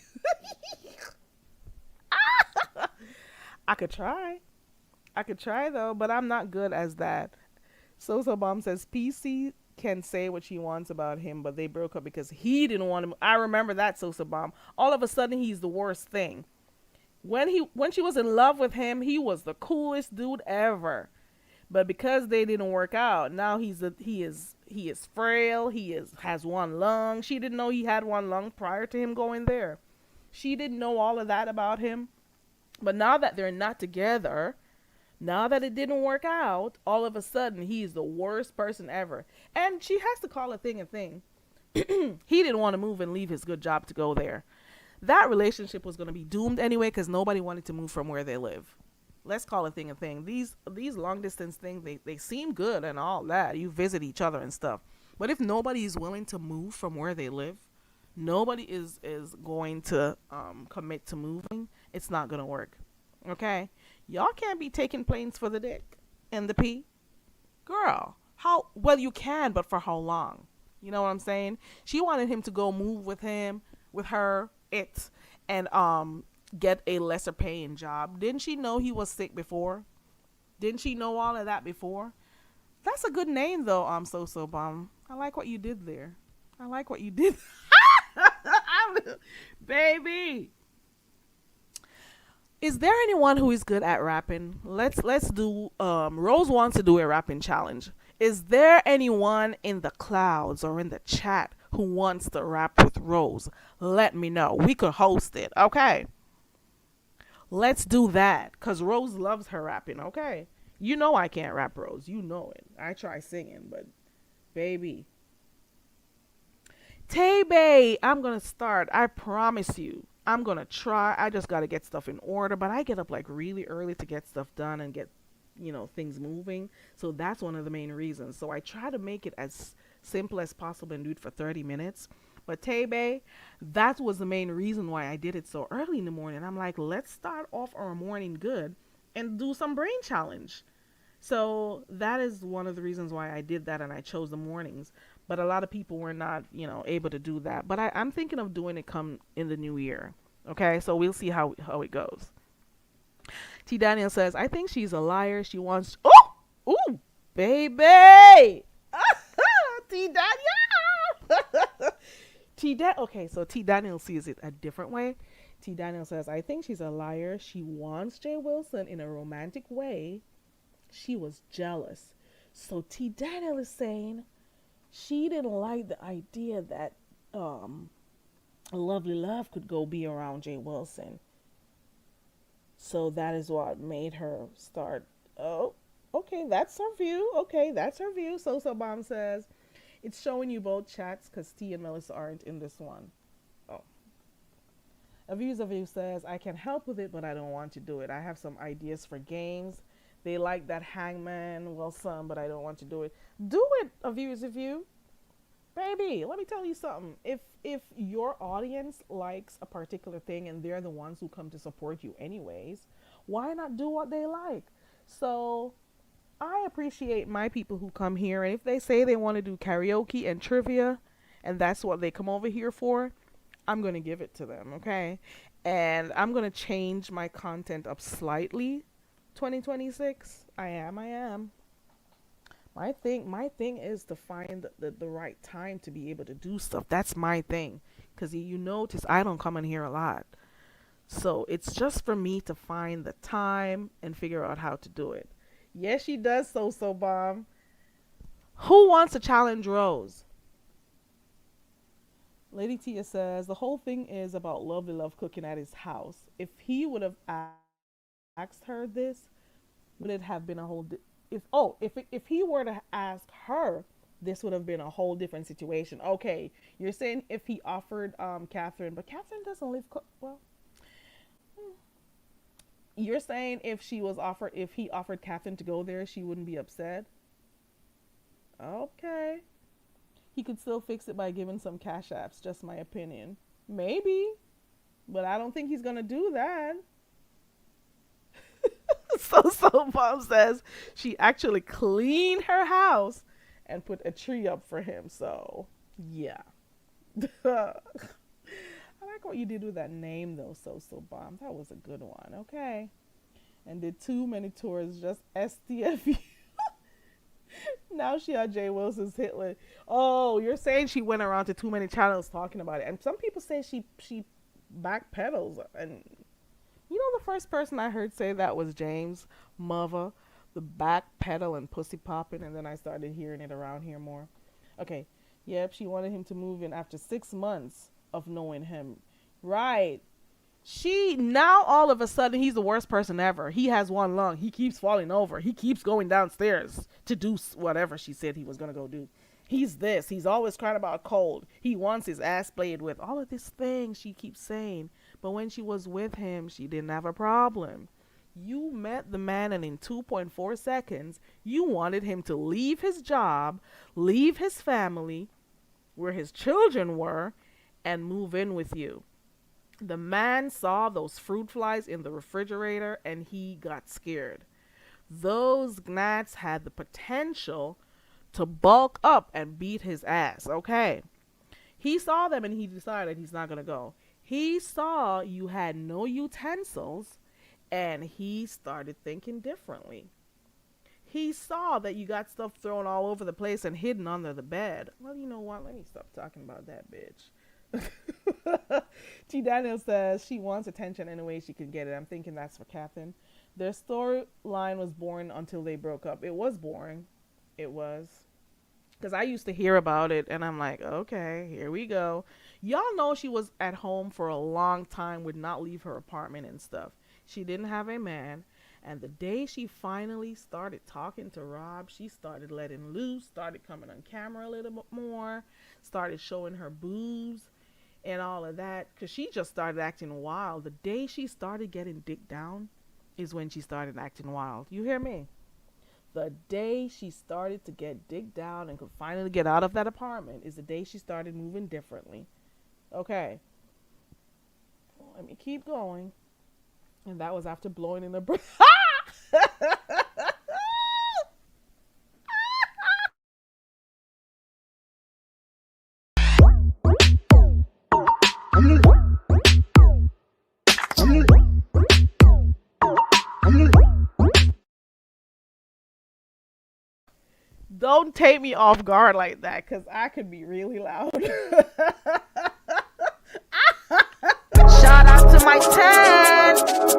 I could try. I could try though, but I'm not good as that. So Bomb says PC can say what she wants about him, but they broke up because he didn't want to. I remember that So Bomb. All of a sudden, he's the worst thing. When she was in love with him, he was the coolest dude ever. But because they didn't work out, now he is frail. He is has one lung. She didn't know he had one lung prior to him going there. She didn't know all of that about him. But now that they're not together, now that it didn't work out, all of a sudden he's the worst person ever. And she has to call a thing a thing. He didn't want to move and leave his good job to go there. That relationship was going to be doomed anyway because nobody wanted to move from where they live. Let's call a thing a thing. These long distance things, they seem good and all that. You visit each other and stuff. But if nobody is willing to move from where they live, nobody is going to commit to moving, it's not going to work. Okay? Y'all can't be taking planes for the dick and the pee. Girl, how well you can, but for how long? You know what I'm saying? She wanted him to go move with him, with her, and get a lesser paying job. Didn't she know he was sick before? Didn't she know all of that before? That's a good name though, So Bomb. I like what you did there. I like what you did. Baby. Is there anyone who is good at rapping? Let's do Rose wants to do a rapping challenge. Is there anyone in the clouds or in the chat who wants to rap with Rose? Let me know. We could host it. Okay. Let's do that. Cause Rose loves her rapping, okay? You know I can't rap, Rose. You know it. I try singing, but baby. Tay-Bay, I'm gonna start. I promise you. I'm gonna try. I just gotta get stuff in order, but I get up like really early to get stuff done and get, things moving. So that's one of the main reasons. So I try to make it as simple as possible and do it for 30 minutes. But Tay-Bay, that was the main reason why I did it so early in the morning. I'm like, let's start off our morning good and do some brain challenge. So that is one of the reasons why I did that and I chose the mornings. But a lot of people were not, able to do that. But I'm thinking of doing it come in the new year. Okay, so we'll see how it goes. T. Daniel says, I think she's a liar. She wants... Oh! Ooh! Baby! T. Daniel! Okay, so T. Daniel sees it a different way. T. Daniel says, I think she's a liar. She wants Jay Wilson in a romantic way. She was jealous. So T. Daniel is saying she didn't like the idea that Lovely Love could go be around Jay Wilson. So that is what made her start. Oh, okay, that's her view. Okay, that's her view. So Bomb says, it's showing you both chats because T and Melissa aren't in this one. Oh. A View says, I can help with it, but I don't want to do it. I have some ideas for games. They like that Hangman, well, some, but I don't want to do it. Do it, A View. Baby, let me tell you something. If your audience likes a particular thing and they're the ones who come to support you anyways, why not do what they like? So I appreciate my people who come here, and if they say they want to do karaoke and trivia, and that's what they come over here for, I'm going to give it to them, okay? And I'm going to change my content up slightly. 2026, I am. My thing is to find the right time to be able to do stuff. That's my thing. Because you notice I don't come in here a lot. So it's just for me to find the time and figure out how to do it. Yes, she does, So Bomb. Who wants to challenge Rose? Lady Tia says, the whole thing is about Lovely Love cooking at his house. If he would have asked her this, would it have been a whole... If he were to ask her, this would have been a whole different situation. Okay, you're saying if he offered Catherine, but Catherine doesn't live... You're saying if he offered Catherine to go there, she wouldn't be upset? Okay. He could still fix it by giving some cash apps, just my opinion. Maybe. But I don't think he's going to do that. So Mom says she actually cleaned her house and put a tree up for him. So, yeah. I like what you did with that name, though, So Bomb. That was a good one. Okay. and did too many tours. Just STFU. Now she on Jay Wilson's hit list. Oh, you're saying she went around to too many channels talking about it, and some people say she backpedals. And you know, the first person I heard say that was James Mother, the backpedal and pussy popping, and then I started hearing it around here more. Okay, yep, she wanted him to move in after 6 months of knowing him. Right. She now all of a sudden he's the worst person ever. He has one lung. He keeps falling over. He keeps going downstairs to do whatever she said he was gonna go do. He's this. He's always crying about a cold. He wants his ass played with. All of this thing she keeps saying. But when she was with him, she didn't have a problem. You met the man, and in 2.4 seconds, you wanted him to leave his job, leave his family, where his children were, and move in with you. The man saw those fruit flies in the refrigerator and he got scared. Those gnats had the potential to bulk up and beat his ass. Okay. He saw them and he decided he's not going to go. He saw you had no utensils and he started thinking differently. He saw that you got stuff thrown all over the place and hidden under the bed. Well, you know what? Let me stop talking about that bitch. T. Daniel says she wants attention any way she can get it. I'm thinking that's for Catherine. Their storyline was boring until they broke up. It was boring. It was. Because I used to hear about it and I'm like, okay, here we go. Y'all know she was at home for a long time, would not leave her apartment and stuff. She didn't have a man. And the day she finally started talking to Rob, she started letting loose, started coming on camera a little bit more, started showing her boobs and all of that, because she just started acting wild. The day she started getting dick down is when she started acting wild. You hear me? The day she started to get dick down and could finally get out of that apartment is the day she started moving differently. Okay. Let me keep going. And that was after blowing in the breath. Don't take me off guard like that, because I could be really loud. Shout out to my 10.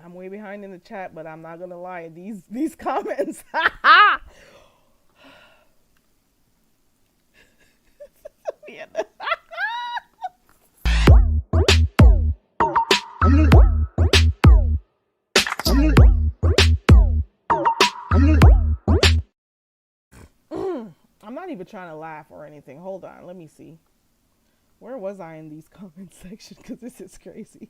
I'm way behind in the chat, but I'm not gonna lie. These comments. I'm not even trying to laugh or anything. Hold on, let me see. Where was I in these comment section? Because this is crazy.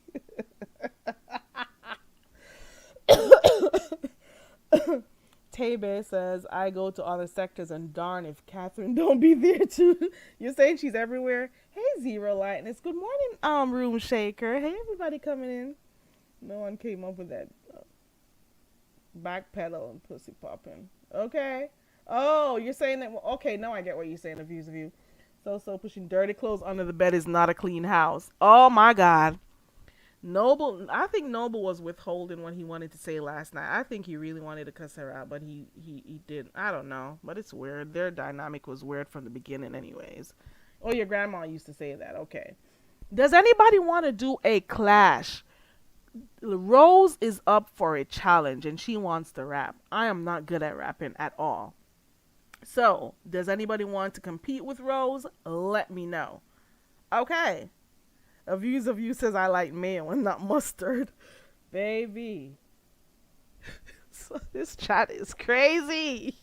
Tabe says, I go to other sectors and darn if Catherine don't be there too. You're saying she's everywhere? Hey, Zero Lightness. Good morning, Room Shaker. Hey, everybody coming in. No one came up with that backpedal and pussy popping. Okay. Oh, you're saying that. Okay, now I get what you're saying. The views of you. So pushing dirty clothes under the bed is not a clean house. Oh my God. Noble, I think Noble was withholding what he wanted to say last night. I think he really wanted to cuss her out, but he didn't. I don't know, but it's weird. Their dynamic was weird from the beginning anyways. Oh, your grandma used to say that. Okay. Does anybody want to do a clash? Rose is up for a challenge and she wants to rap. I am not good at rapping at all. So, does anybody want to compete with Rose? Let me know. Okay. A views of you says I like mayo and not mustard. Baby. So this chat is crazy.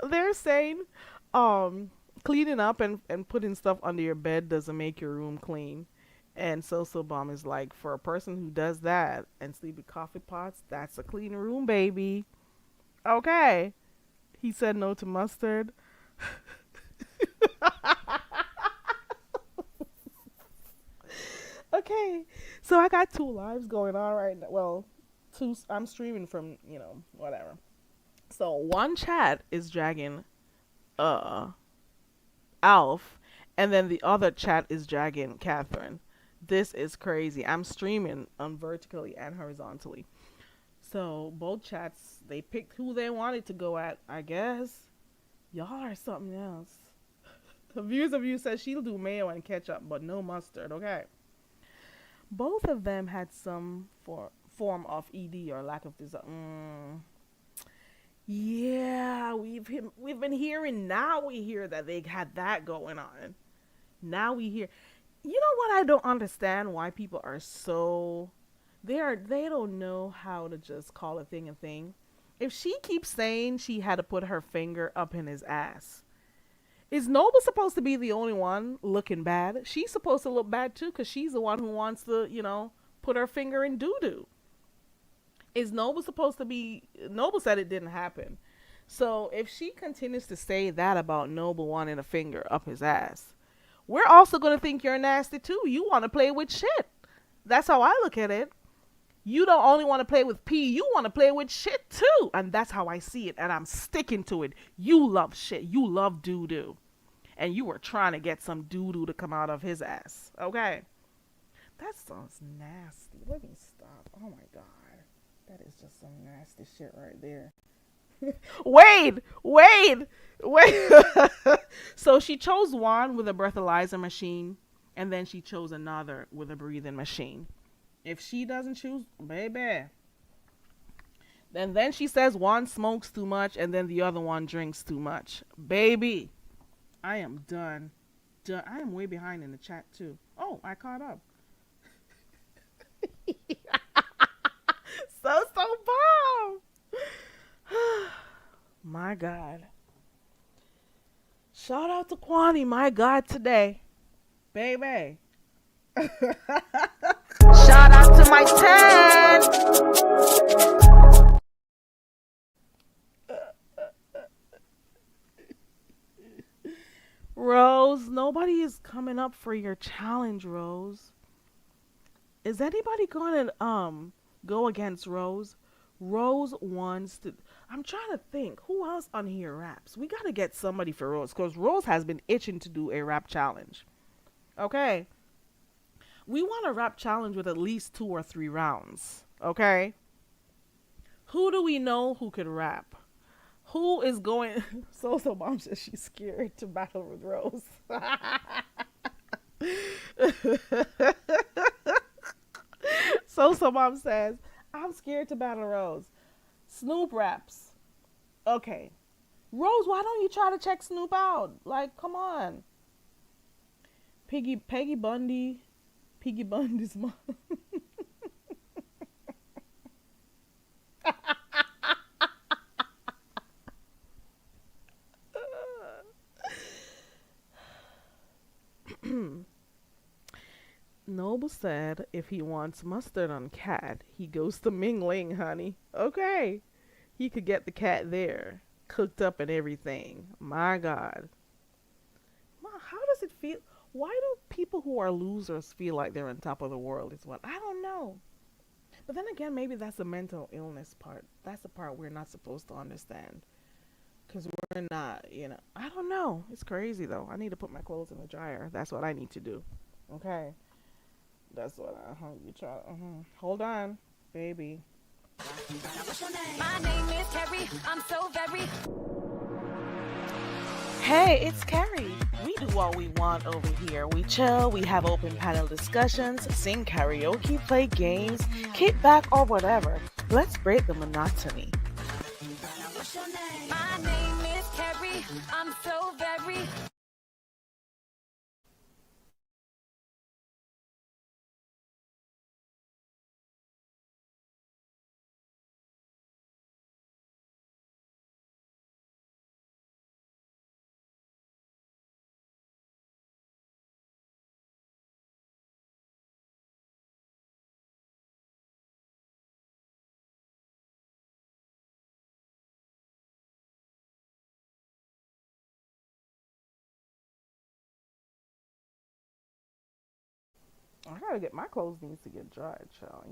They're saying cleaning up and putting stuff under your bed doesn't make your room clean. And So Bomb is like, for a person who does that and sleep with coffee pots, that's a clean room, baby. Okay. He said no to mustard. Okay, so I got 2 lives going on right now. Well, two. I'm streaming from whatever. So one chat is dragging uh Alf, and then the other chat is dragging Catherine. This is crazy. I'm streaming vertically and horizontally. So both chats, they picked who they wanted to go at. I guess y'all are something else. The views of you says she'll do mayo and ketchup, but no mustard. Okay. Both of them had some form of ED or lack of desire. Yeah, we've been hearing. Now we hear that they had that going on. Now we hear. You know what? I don't understand why people are so. They don't know how to just call a thing a thing. If she keeps saying she had to put her finger up in his ass, is Noble supposed to be the only one looking bad? She's supposed to look bad too, because she's the one who wants to, put her finger in doo doo. Is Noble supposed to be? Noble said it didn't happen. So if she continues to say that about Noble wanting a finger up his ass, we're also going to think you're nasty too. You want to play with shit. That's how I look at it. You don't only want to play with pee, you want to play with shit too. And that's how I see it. And I'm sticking to it. You love shit. You love doo doo. And you were trying to get some doo doo to come out of his ass. Okay? That sounds nasty. Let me stop. Oh my God. That is just some nasty shit right there. Wait. So she chose one with a breathalyzer machine, and then she chose another with a breathing machine. If she doesn't choose, baby. Then she says one smokes too much and then the other one drinks too much. Baby, I am done. I am way behind in the chat too. Oh, I caught up. So bomb. My God. Shout out to Kwani, my God, today. Baby. Shout out to my 10. Rose, nobody is coming up for your challenge, Rose. Is anybody going to go against Rose? Rose wants to. I'm trying to think who else on here raps. We got to get somebody for Rose, because Rose has been itching to do a rap challenge. Okay? We want a rap challenge with at least 2 or 3 rounds. Okay? Who do we know who could rap? Who is going? So Mom says she's scared to battle with Rose. So Mom says, I'm scared to battle Rose. Snoop raps. Okay. Rose, why don't you try to check Snoop out? Like, come on. Peggy Bundy's mom. Noble said if he wants mustard on cat, he goes to Ming Ling, honey. Okay. He could get the cat there, cooked up and everything. My God. Ma, how does it feel? Why do people who are losers feel like they're on top of the world is what? I don't know. But then again, maybe that's the mental illness part. That's the part we're not supposed to understand. Because we're not, I don't know. It's crazy, though. I need to put my clothes in the dryer. That's what I need to do. Okay? That's what you try. Hold on, baby. My name is Carrie. I'm so very. Hey, it's Carrie. We do what we want over here. We chill, we have open panel discussions, sing karaoke, play games, kick back, or whatever. Let's break the monotony. My name is Carrie. I'm so very. I gotta get my clothes needs to get dried, child.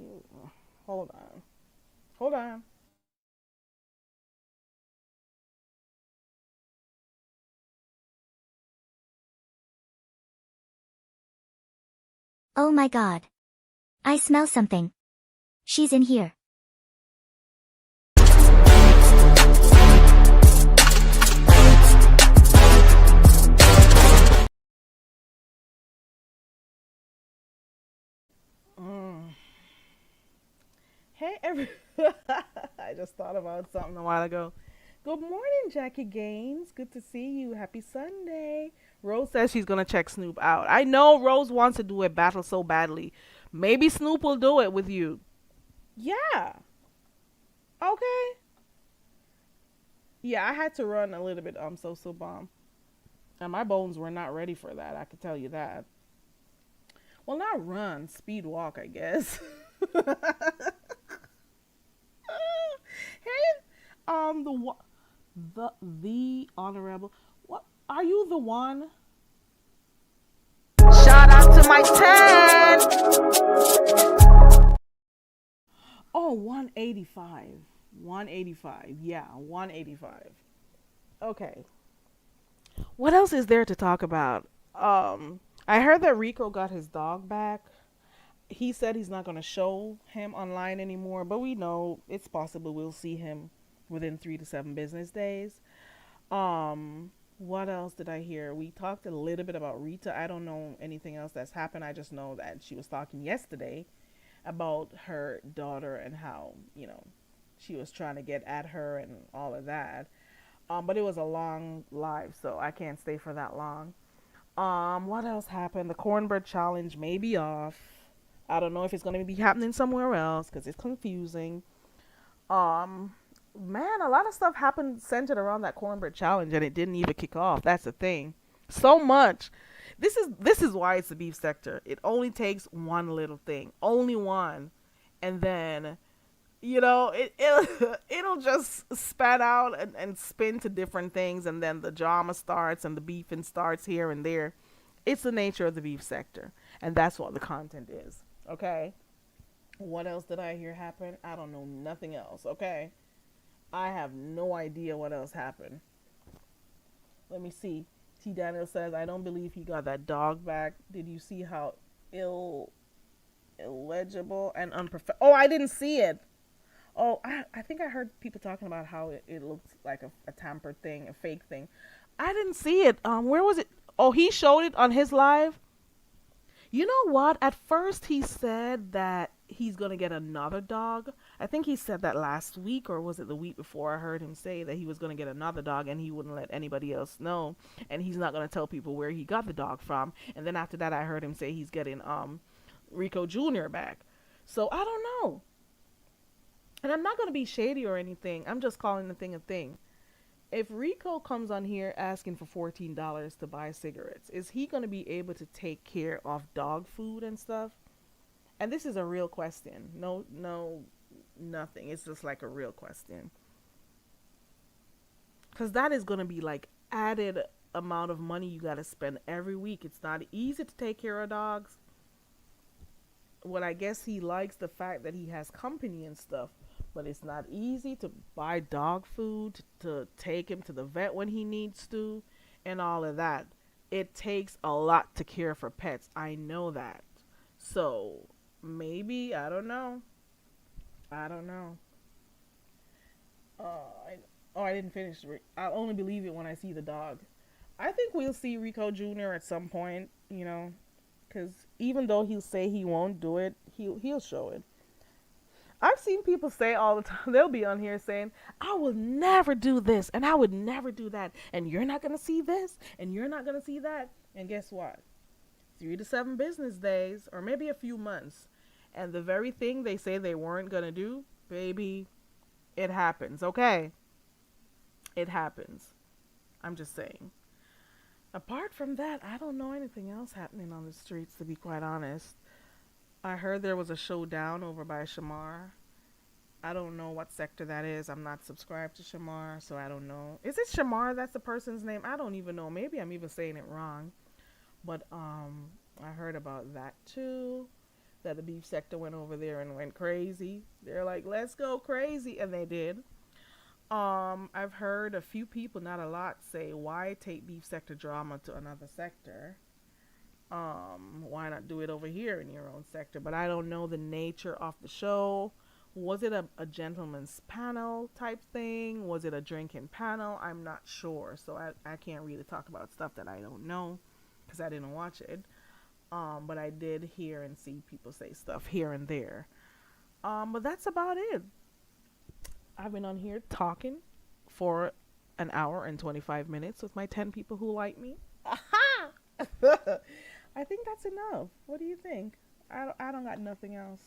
Hold on. Hold on. Oh my god. I smell something. She's in here. Mm. Hey, I just thought about something a while ago. Good morning, Jackie Gaines. Good to see you. Happy Sunday. Rose says she's gonna check Snoop out. I know Rose wants to do a battle so badly. Maybe Snoop will do it with you. Yeah. Okay. Yeah, I had to run a little bit. So bomb, and my bones were not ready for that. I could tell you that. Well, not run, speed walk, I guess. Hey, the honorable. What are you the one? Shout out to my 10. Oh, 185. 185. Yeah, 185. Okay. What else is there to talk about? I heard that Rico got his dog back. He said he's not going to show him online anymore, but we know it's possible we'll see him within 3 to 7 business days. What else did I hear? We talked a little bit about Rita. I don't know anything else that's happened. I just know that she was talking yesterday about her daughter and how, she was trying to get at her and all of that. But it was a long live, so I can't stay for that long. What else happened? The cornbread challenge may be off. I don't know if it's going to be happening somewhere else because it's confusing. Um, Man, a lot of stuff happened centered around that cornbread challenge, and it didn't even kick off. That's the thing. So much. This is why it's the beef sector. It only takes one little thing, only one, and then it'll just spat out and spin to different things, and then the drama starts and the beefing starts here and there. It's the nature of the beef sector, and that's what the content is. Okay. What else did I hear happen? I don't know nothing else. Okay. I have no idea what else happened. Let me see. T. Daniel says, I don't believe he got that dog back. Did you see how illegible and unprofessional? Oh, I didn't see it. Oh, I think I heard people talking about how it looked like a tampered thing, a fake thing. I didn't see it. Where was it? Oh, he showed it on his live. You know what? At first he said that he's gonna get another dog. I think he said that last week, or was it the week before? I heard him say that he was gonna get another dog and he wouldn't let anybody else know, and he's not gonna tell people where he got the dog from. And then after that, I heard him say he's getting Rico Jr. back. So I don't know. And I'm not gonna be shady or anything. I'm just calling the thing a thing. If Rico comes on here asking for $14 to buy cigarettes, is he going to be able to take care of dog food and stuff? And this is a real question. No, no, nothing. It's just like a real question. Because that is going to be like added amount of money you got to spend every week. It's not easy to take care of dogs. What I guess he likes the fact that he has company and stuff, but it's not easy to buy dog food, to take him to the vet when he needs to, and all of that. It takes a lot to care for pets. I know that. So maybe, I don't know. I don't know. I didn't finish. I'll only believe it when I see the dog. I think we'll see Rico Jr. at some point, because even though he'll say he won't do it, he'll show it. I've seen people say all the time, they'll be on here saying, I will never do this and I would never do that. And you're not going to see this and you're not going to see that. And guess what? 3 to 7 business days or maybe a few months. And the very thing they say they weren't going to do, baby, it happens. Okay? It happens. I'm just saying. Apart from that, I don't know anything else happening on the streets, to be quite honest. I heard there was a showdown over by Shamar. I don't know what sector that is. I'm not subscribed to Shamar, so I don't know. Is it Shamar? That's the person's name? I don't even know. Maybe I'm even saying it wrong. But I heard about that too. that the beef sector went over there and went crazy. They're like, let's go crazy, and they did. I've heard a few people, not a lot, say why take beef sector drama to another sector. Why not do it over here in your own sector? But I don't know the nature of the show. Was it a gentleman's panel type thing? Was it a drinking panel? I'm not sure. So I can't really talk about stuff that I don't know because I didn't watch it. But I did hear and see people say stuff here and there. But that's about it. I've been on here talking for an hour and 25 minutes with my 10 people who like me. Aha! I think that's enough. What do you think? I don't got nothing else.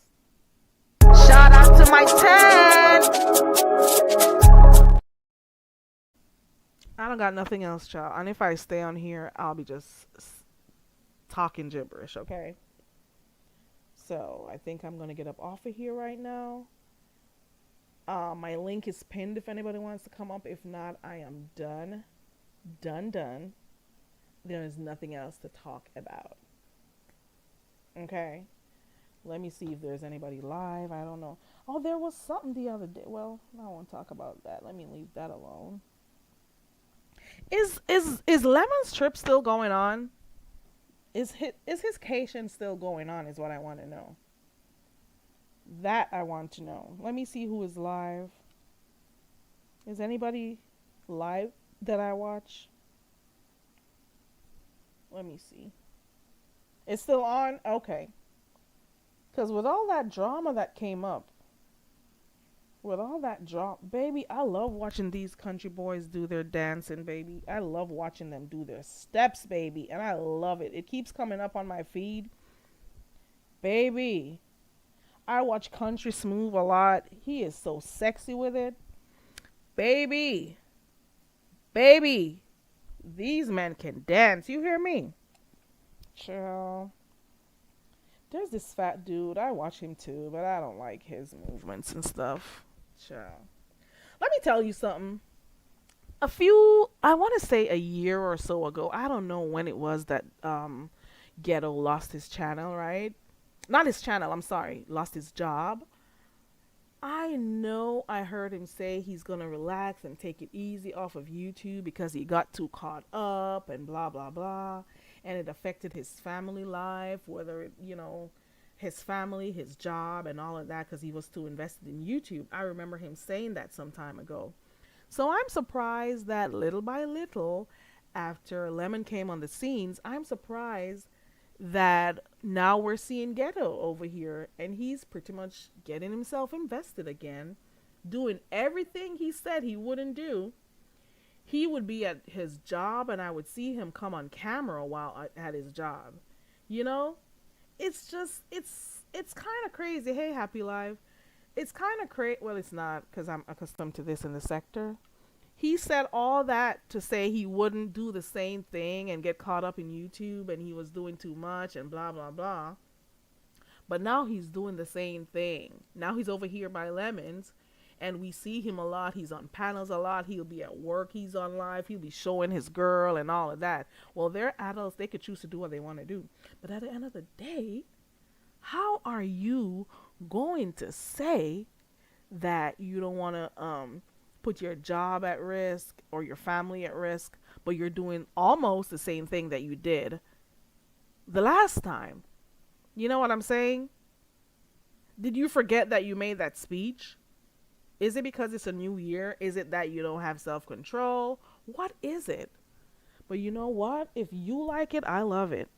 Shout out to my 10. I don't got nothing else, child. And if I stay on here, I'll be just talking gibberish, okay? So I think I'm going to get up off of here right now. My link is pinned if anybody wants to come up. If not, I am done. Done. There is nothing else to talk about. Okay? Let me see if there's anybody live. I don't know. Oh, there was something the other day. Well, I won't talk about that. Let me leave that alone. Is Lemon's trip still going on? Is his cation still going on is what I want to know. That I want to know. Let me see who is live. Is anybody live that I watch? Let me see. It's still on? Okay. Because with all that drama that came up, baby, I love watching these country boys do their dancing, baby. I love watching them do their steps, baby. And I love it. It keeps coming up on my feed. Baby, I watch Country Smooth a lot. He is so sexy with it. Baby, these men can dance. You hear me? Chill. There's this fat dude. I watch him too, but I don't like his movements and stuff. Child. Let me tell you something. I want to say a year or so ago, I don't know when it was that Ghetto lost his channel, right? Not his channel, I'm sorry. Lost his job. I know I heard him say he's going to relax and take it easy off of YouTube because he got too caught up and blah, blah, blah. And it affected his family life, whether it, his family, his job, and all of that because he was too invested in YouTube. I remember him saying that some time ago. So I'm surprised that little by little, after Lemon came on the scenes, I'm surprised that now we're seeing Ghetto over here and he's pretty much getting himself invested again, doing everything he said he wouldn't do. He would be at his job and I would see him come on camera while at his job. It's just, it's kind of crazy. Hey, Happy Live. It's kind of crazy. Well, it's not because I'm accustomed to this in the sector. He said all that to say he wouldn't do the same thing and get caught up in YouTube and he was doing too much and blah, blah, blah. But now he's doing the same thing. Now he's over here by Lemons and we see him a lot. He's on panels a lot. He'll be at work. He's on live. He'll be showing his girl and all of that. Well, they're adults. They could choose to do what they want to do. But at the end of the day, how are you going to say that you don't want to put your job at risk or your family at risk, but you're doing almost the same thing that you did the last time? You know what I'm saying? Did you forget that you made that speech? Is it because it's a new year? Is it that you don't have self-control? What is it? But you know what? If you like it, I love it.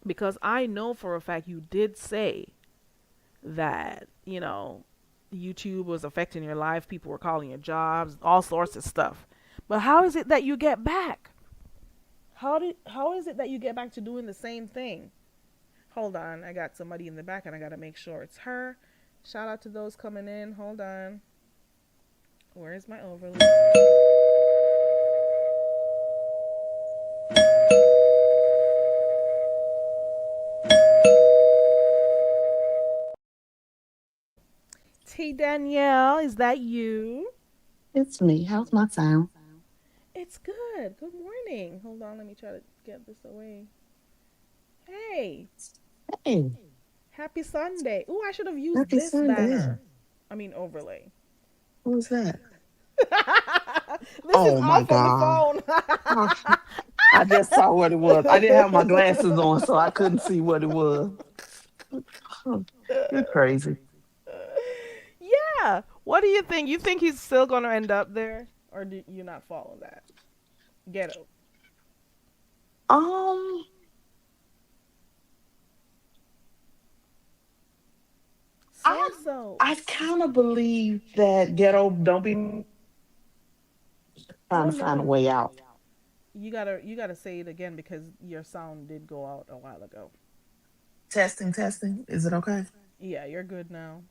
Because I know for a fact you did say that, YouTube was affecting your life. People were calling your jobs, all sorts of stuff. But how is it that you get back? How is it that you get back to doing the same thing? Hold on. I got somebody in the back and I got to make sure it's her. Shout out to those coming in. Hold on. Where is my overlay? T Danielle, is that you? It's me. How's my sound? It's good. Good morning. Hold on, let me try to get this away. Hey. Hey. Happy Sunday. Ooh, I should have used Happy this Sunday. banner. I mean overlay. What was that? This is Oh my off on the God. phone. Oh, I just saw what it was. I didn't have my glasses on, so I couldn't see what it was. Huh. You're crazy. Yeah. What do you think? You think he's still going to end up there? Or do you not follow that? Ghetto. Um, So I so. I kind of believe that ghetto don't be trying Oh to find a no. way out. You gotta say it again because your sound did go out a while ago. Testing, testing. Is it okay? Yeah, you're good now.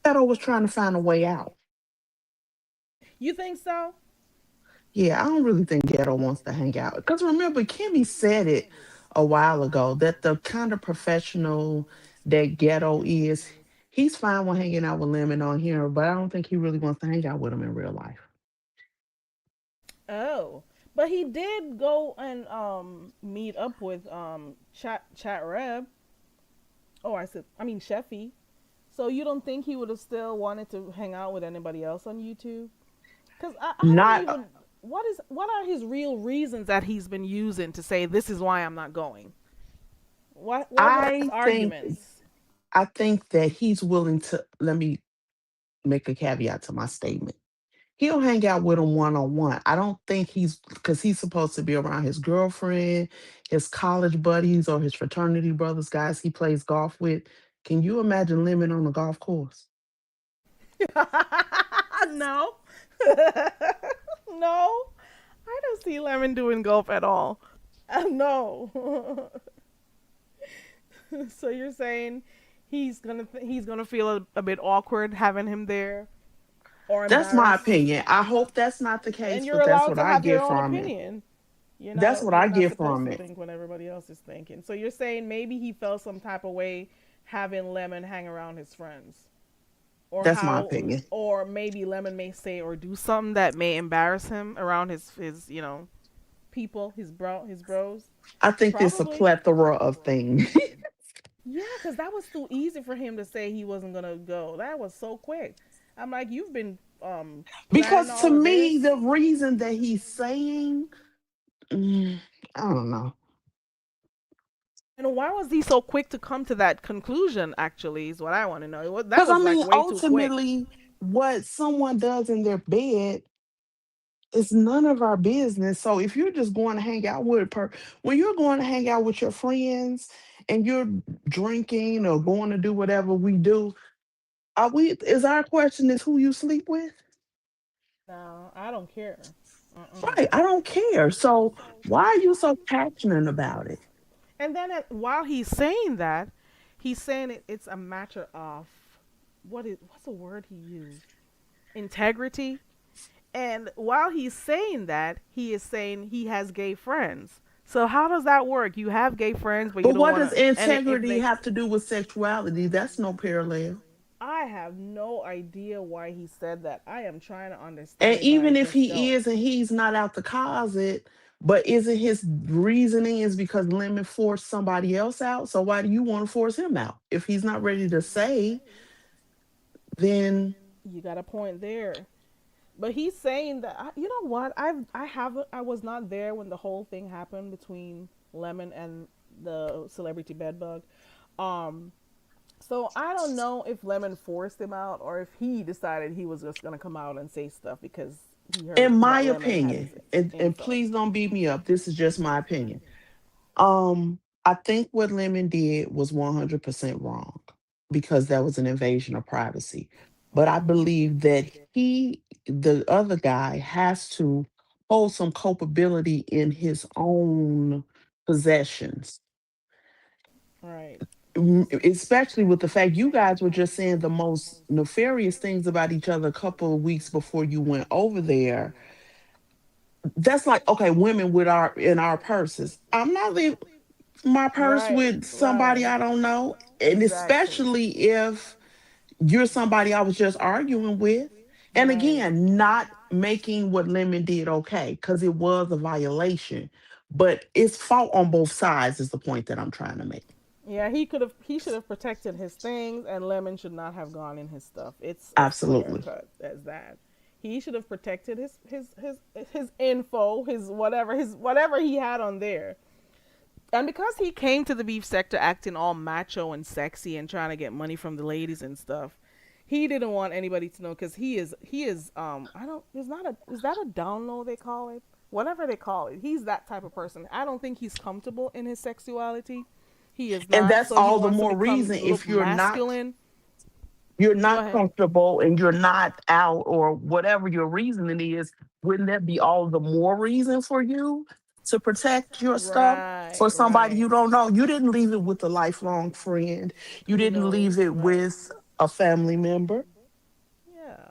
Ghetto was trying to find a way out. You think so? Yeah, I don't really think Ghetto wants to hang out. Because remember, Kimmy said it a while ago that the kind of professional that Ghetto is, he's fine with hanging out with Lemon on here, but I don't think he really wants to hang out with him in real life. Oh, but he did go and meet up with Chat Reb. Oh, I mean Sheffy. So you don't think he would have still wanted to hang out with anybody else on YouTube? Cause I don't Not, even. What are his real reasons that he's been using to say this is why I'm not going? What were his I think, arguments? I think that he's willing to, let me make a caveat to my statement. He'll hang out with him one on one. I don't think because he's supposed to be around his girlfriend, his college buddies, or his fraternity brothers, guys he plays golf with. Can you imagine Lemon on a golf course? No, no, I don't see Lemon doing golf at all. No. So you're saying he's gonna feel a bit awkward having him there or That's my embarrassed, opinion. I hope that's not the and case, you're but that's allowed what to I have your get own from it. opinion. You're That's not what I you're not get supposed from to it. think what everybody else is thinking. So you're saying maybe he felt some type of way having Lemon hang around his friends, or That's my how, opinion. or maybe Lemon may say or do something that may embarrass him around his people, his bros. I think it's a Probably. plethora of things. Yeah, because that was too easy for him to say he wasn't gonna go. That was so quick. I'm like, you've been planning Because to all of me, this. the reason that he's saying, mm, I don't know. And why was he so quick to come to that conclusion? Actually, is what I want to know. That Because I was like mean, way too quick. ultimately, what someone does in their bed is none of our business. So if you're just going to hang out when you're going to hang out with your friends and you're drinking or going to do whatever we do, are we? Is our question is who you sleep with? No, I don't care. Uh-uh. Right. I don't care. So why are you so passionate about it? And then while he's saying that, he's saying it's a matter of what's the word he used? Integrity. And while he's saying that, he is saying he has gay friends. So how does that work? You have gay friends, but you But don't what want does to. And if integrity they, have to do with sexuality? That's no parallel. I have no idea why he said that. I am trying to understand And it, but I even if just he don't. is and he's not out the closet, but isn't his reasoning is because Lemon forced somebody else out? So why do you want to force him out? If he's not ready to say, then You got a point there. But he's saying that you know what? I was not there when the whole thing happened between Lemon and the celebrity bedbug. Um, so I don't know if Lemon forced him out or if he decided he was just gonna come out and say stuff because he in heard my that Lemon had opinion, his and info. please don't beat me up. This is just my opinion. I think what Lemon did was 100% wrong because that was an invasion of privacy. But I Hmm. believe that the other guy, has to hold some culpability in his own possessions. Right. Especially with the fact you guys were just saying the most nefarious things about each other a couple of weeks before you went over there. That's like, okay, women with our in our purses. I'm not leaving my purse Right. with somebody Right. I don't know. And Exactly. especially if you're somebody I was just arguing with. And Right. again, not making what Lemon did okay, because it was a violation. But it's fault on both sides, is the point that I'm trying to make. Yeah, he should have protected his things, and Lemon should not have gone in his stuff. It's as clear Absolutely. cut as that. He should have protected his info, his whatever he had on there. And because he came to the beef sector acting all macho and sexy and trying to get money from the ladies and stuff, he didn't want anybody to know because he is I don't is not a is that a down low they call it, whatever they call it. He's that type of person. I don't think he's comfortable in his sexuality. He is And not. that's So he all the wants to more become reason look if masculine. you're Go not ahead. comfortable and you're not out or whatever your reasoning is, wouldn't that be all the more reason for you to protect your stuff Right, for somebody right. you don't know? You didn't leave it with a lifelong friend. You Who didn't leave knows? it Right. with a family member. Yeah.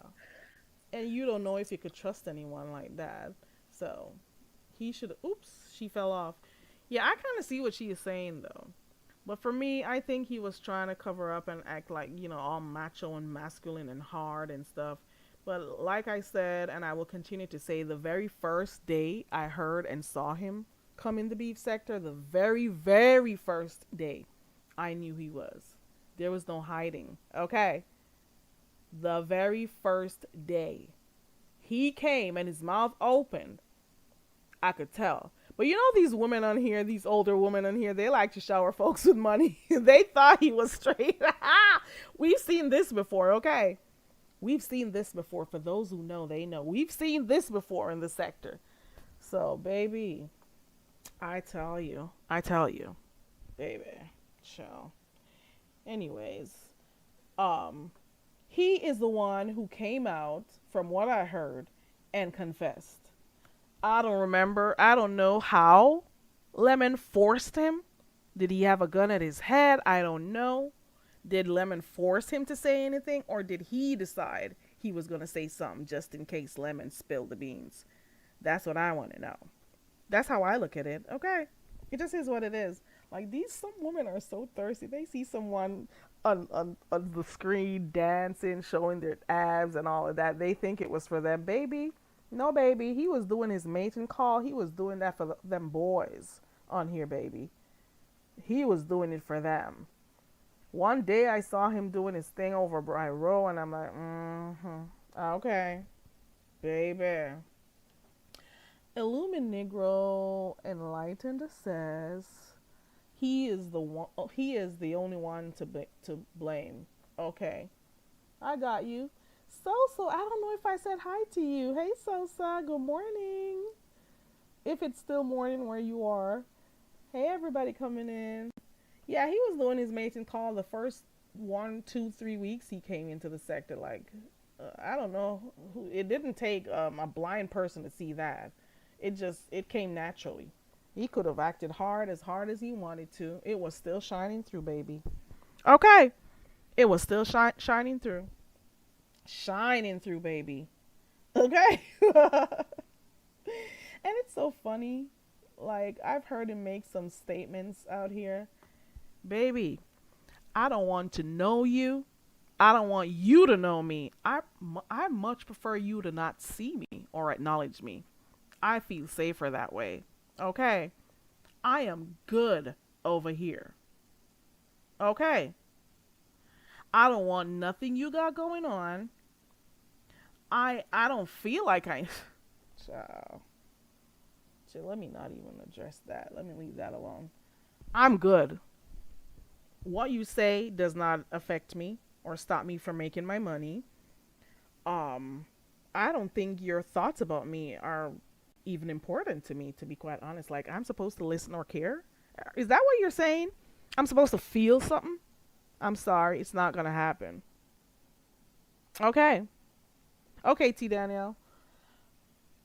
And you don't know if you could trust anyone like that. So he should. Oops, she fell off. Yeah, I kind of see what she is saying though. But for me, I think he was trying to cover up and act like, all macho and masculine and hard and stuff. But like I said, and I will continue to say, the very first day I heard and saw him come in the beef sector, the very, very first day, I knew he was. There was no hiding. Okay. The very first day he came and his mouth opened, I could tell. But these women on here, these older women on here, they like to shower folks with money. They thought he was straight. We've seen this before, okay? We've seen this before. For those who know, they know. We've seen this before in the sector. So, baby, I tell you, baby, chill. Anyways, um, he is the one who came out, from what I heard, and confessed. I don't remember. I don't know how Lemon forced him. Did he have a gun at his head? I don't know. Did Lemon force him to say anything, or did he decide he was going to say something just in case Lemon spilled the beans? That's what I want to know. That's how I look at it. Okay. It just is what it is. Like, some women are so thirsty. They see someone on the screen dancing, showing their abs and all of that. They think it was for them. Baby, no, baby. He was doing his mating call. He was doing that for them boys on here, baby. He was doing it for them. One day I saw him doing his thing over by Row, and I'm like, okay, baby. Illuminegro Enlightened says he is the one. Oh, he is the only one to blame. Okay, I got you. So I don't know if I said hi to you. Hey Sosa, good morning. If it's still morning where you are. Hey everybody coming in. Yeah, he was doing his mating call the first 1, 2, 3 weeks he came into the sector. Like, I don't know. It didn't take a blind person to see that. It came naturally. He could have acted hard as he wanted to. It was still shining through, baby. Okay, it was still shining through, baby. Okay, and it's so funny. Like, I've heard him make some statements out here, baby. I don't want to know you. I don't want you to know me. I much prefer you to not see me or acknowledge me. I feel safer that way. Okay. I am good over here. Okay. I don't want nothing you got going on. I don't feel like I Child. Let me not even address that. Let me leave that alone. I'm good. What you say does not affect me or stop me from making my money. Um, I don't think your thoughts about me are even important to me, to be quite honest. Like, I'm supposed to listen or care? Is that what you're saying? I'm supposed to feel something? I'm sorry, it's not gonna happen. Okay. Okay, T Danielle.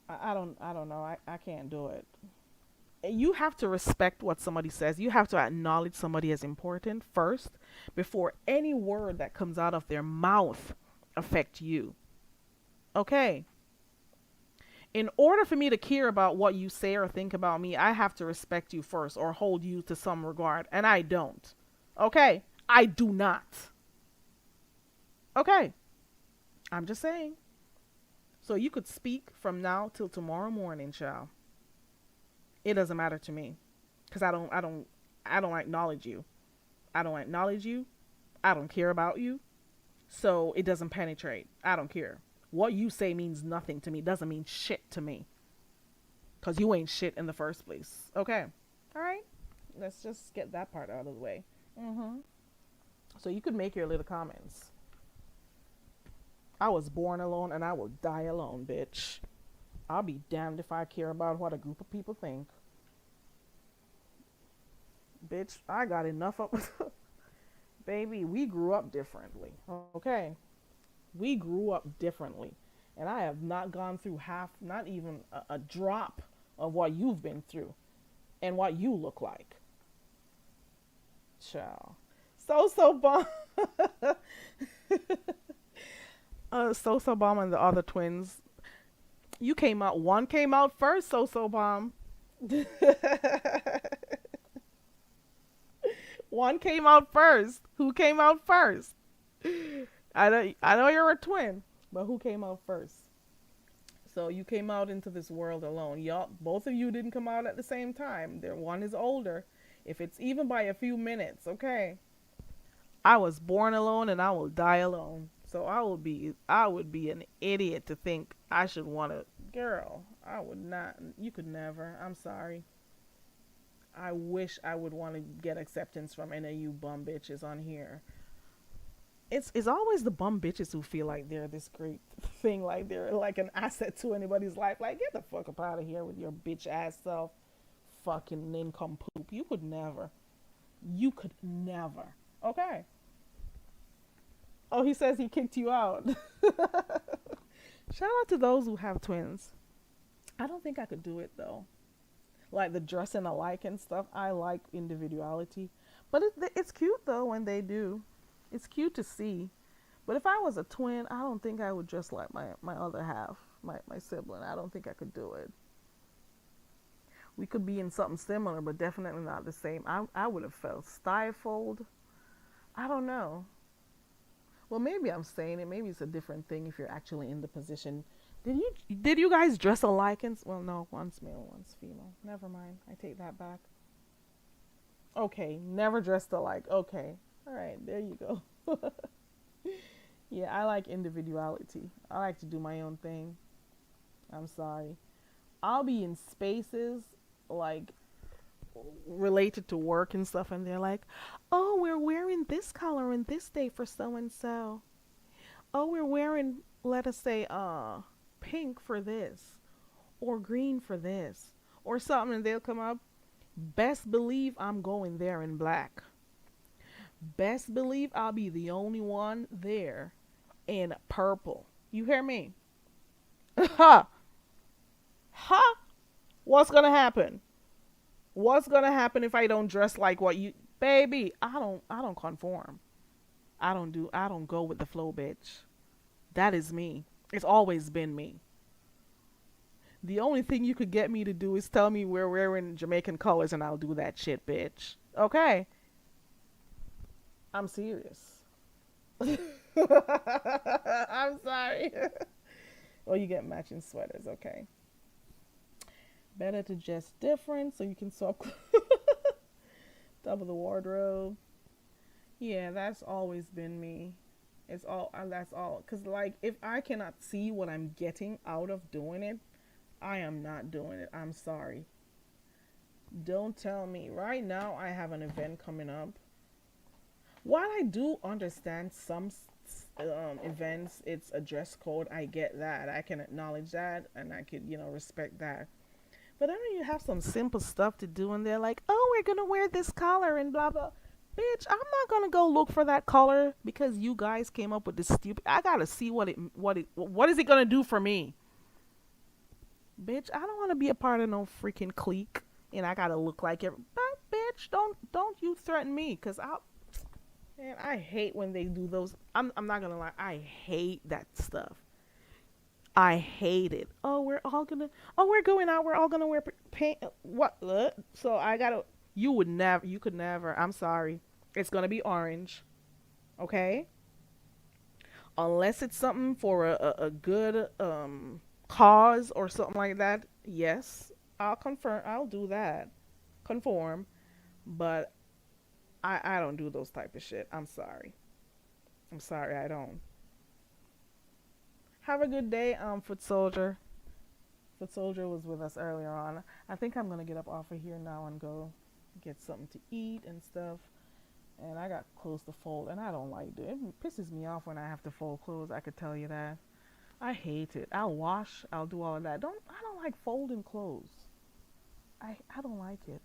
I don't know. I can't do it. You have to respect what somebody says. You have to acknowledge somebody as important first before any word that comes out of their mouth affect you. Okay. In order for me to care about what you say or think about me, I have to respect you first or hold you to some regard, and I don't. Okay? I do not. Okay? I'm just saying. So you could speak from now till tomorrow morning, child. It doesn't matter to me, cuz I don't acknowledge you. I don't acknowledge you. I don't care about you. So it doesn't penetrate. I don't care. What you say means nothing to me. Doesn't mean shit to me. Because you ain't shit in the first place. Okay. All right. Let's just get that part out of the way. Mm-hmm. So you could make your little comments. I was born alone and I will die alone, bitch. I'll be damned if I care about what a group of people think. Bitch, I got enough of... Baby, we grew up differently. Okay? We grew up differently. And I have not gone through half, not even a drop of what you've been through. And what you look like. Ciao. So bomb. So bomb and the other twins. You came out. One came out first. So bomb. One came out first. Who came out first? I know you're a twin, but who came out first? So you came out into this world alone. Y'all, both of you didn't come out at the same time. There, one is older. If it's even by a few minutes, okay. I was born alone and I will die alone. So I would be an idiot to think I should want to, girl, I would not, you could never, I'm sorry. I wish I would want to get acceptance from any of you bum bitches on here. It's always the bum bitches who feel like they're this great thing, like they're like an asset to anybody's life. Like, get the fuck up out of here with your bitch ass self. Fucking nincompoop. You could never. You could never. Okay. Oh, he says he kicked you out. Shout out to those who have twins. I don't think I could do it though. Like the dressing alike and stuff. I like individuality. But it's cute though when they do. It's cute to see. But if I was a twin, I don't think I would dress like my other half, my sibling. I don't think I could do it. We could be in something similar, but definitely not the same. I would have felt stifled. I don't know. Well, maybe I'm saying it. Maybe it's a different thing if you're actually in the position. Did you guys dress alike? Well, no, one's male, one's female. Never mind. I take that back. Okay, never dressed alike. Okay. All right, there you go. Yeah, I like individuality. I like to do my own thing. I'm sorry. I'll be in spaces like related to work and stuff, and they're like, oh, we're wearing this color and this day for so and so. Oh, we're wearing, let us say, pink for this, or green for this, or something, and they'll come up. Best believe I'm going there in black. Best believe I'll be the only one there in purple. You hear me? Ha! Ha! What's gonna happen? What's gonna happen if I don't dress like what you, baby? I don't conform. I don't go with the flow, bitch. That is me. It's always been me. The only thing you could get me to do is tell me we're wearing Jamaican colors and I'll do that shit, bitch. Okay? I'm serious. I'm sorry. Well, you get matching sweaters, okay. Better to dress different so you can swap double the wardrobe. Yeah, that's always been me. It's all that's all. Cause like if I cannot see what I'm getting out of doing it, I am not doing it. I'm sorry. Don't tell me. Right now I have an event coming up. While I do understand some events, it's a dress code. I get that. I can acknowledge that, and I could, respect that. But I know you have some simple stuff to do, and they're like, "Oh, we're gonna wear this color and blah blah." Bitch, I'm not gonna go look for that color because you guys came up with this stupid. I gotta see what is it gonna do for me. Bitch, I don't want to be a part of no freaking clique, and I gotta look like it. But bitch, don't you threaten me, cause man, I hate when they do those. I'm not gonna lie, I hate that stuff. I hate it. Oh, we're going out. We're all gonna wear pink. What? So I gotta. You could never. I'm sorry. It's gonna be orange. Okay. Unless it's something for a good cause or something like that. Yes, I'll confirm. I'll do that. Conform. But I don't do those type of shit. I'm sorry. I'm sorry. I don't. Have a good day, Foot Soldier. Foot Soldier was with us earlier on. I think I'm gonna get up off of here now and go get something to eat and stuff. And I got clothes to fold, and I don't like it. It pisses me off when I have to fold clothes. I could tell you that. I hate it. I'll wash. I'll do all of that. I don't like folding clothes. I don't like it.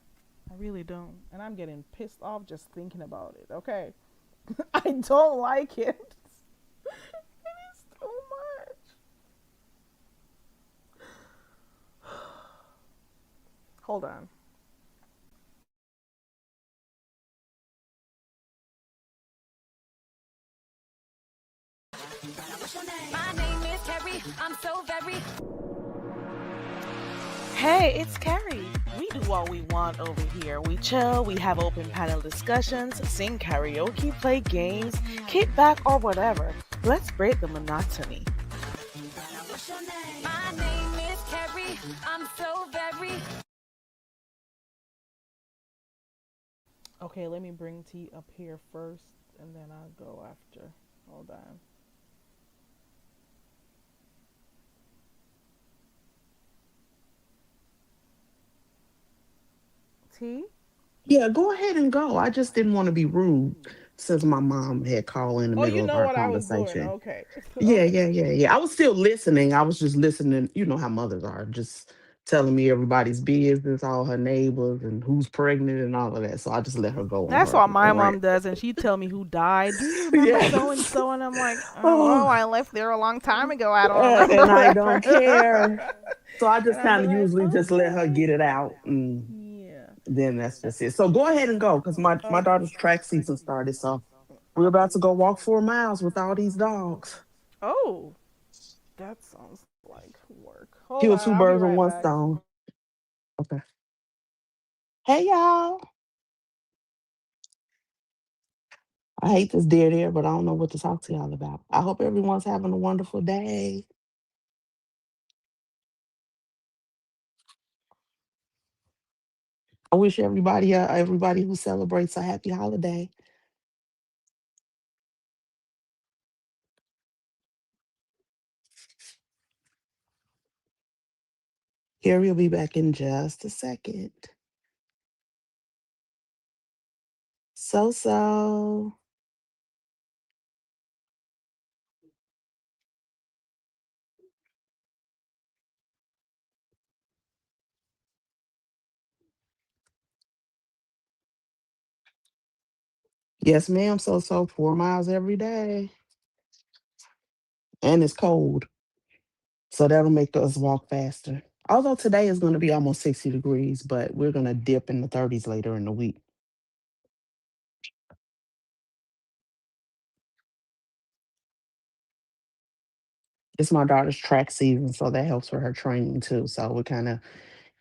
I really don't. And I'm getting pissed off just thinking about it. Okay. I don't like it. It is too much. Hold on. My name is Carrie. I'm so very. Hey, it's Carrie. We do what we want over here. We chill, we have open panel discussions, sing karaoke, play games, kick back, or whatever. Let's break the monotony. My name is Carrie. I'm so very. Okay, let me bring T up here first, and then I'll go after. Hold on. T? Yeah, go ahead and go. I just didn't want to be rude since my mom had called in the Oh, you middle of know our what I was doing. conversation. Okay. Yeah, Okay. yeah, yeah, yeah. I was still listening. I was just listening. You know how mothers are, just telling me everybody's business, all her neighbors, and who's pregnant and all of that. So I just let her go on That's her what my rant. mom does, and she'd tell me who died. Do you remember so and Yes. so? And I'm like, oh, Oh, I left there a long time ago. I don't remember and I that. don't care. So I And just I'd be kind of like, usually just let her okay. get it out, and Yeah. then that's just it. So go ahead and go, because my Okay. daughter's track season started. So we're about to go walk 4 miles with all these dogs. Oh, that sounds like work. Hold Kill on, two I'll be birds with right one back. stone. Okay. Hey y'all. I hate this dead air, but I don't know what to talk to y'all about. I hope everyone's having a wonderful day. I wish everybody who celebrates a happy holiday. Harry will be back in just a second. So. Yes, ma'am. So 4 miles every day. And it's cold. So that'll make us walk faster. Although today is going to be almost 60 degrees, but we're going to dip in the 30s later in the week. It's my daughter's track season, so that helps with her training too. So we're kind of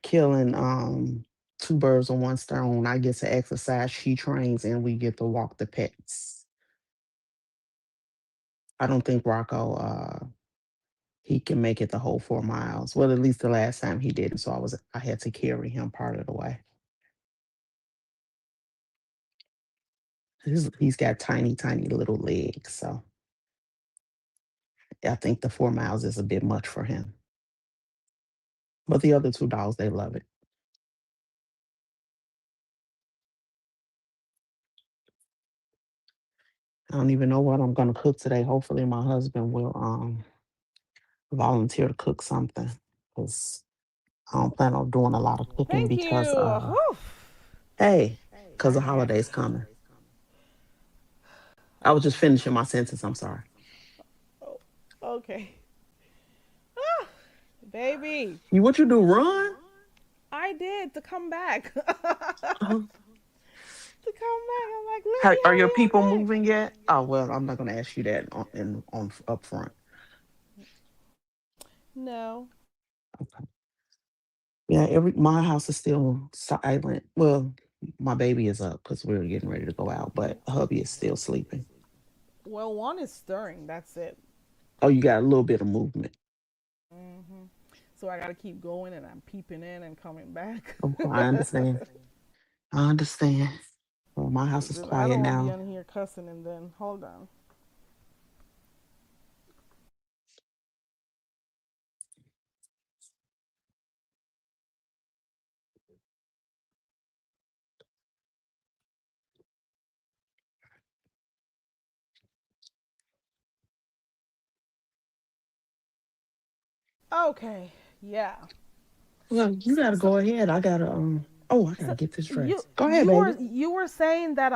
killing two birds with one stone. I get to exercise, she trains, and we get to walk the pets. I don't think Rocco he can make it the whole 4 miles. Well, at least the last time he didn't. So I had to carry him part of the way. He's got tiny, tiny little legs. So I think the 4 miles is a bit much for him. But the other two dogs, they love it. I don't even know what I'm gonna cook today. Hopefully my husband will volunteer to cook something. Because I don't plan on doing a lot of cooking Thank because you. Whew. hey, because I the had. holidays coming. I was Okay. just finishing my sentence, I'm sorry. Oh, okay. Ah, baby, You what you do, run? I did to come back. To come back. Uh-huh. I'm like, let How, me are your hurry people up back. moving yet? Oh well, I'm not gonna ask you that on up front. No. Okay. Yeah, every my house is still silent. Well, my baby is up because we're getting ready to go out, but hubby is still sleeping. Well, one is stirring. That's it. Oh, you got a little bit of movement. So I got to keep going, and I'm peeping in and coming back. Oh, I understand. I understand. Well, my house 'Cause is then I quiet don't want to be now. on here cussing and then hold on. Okay, yeah. Well, you gotta So, go ahead. I gotta Oh, I so gotta get this you dress. Go ahead, you were baby. you were saying that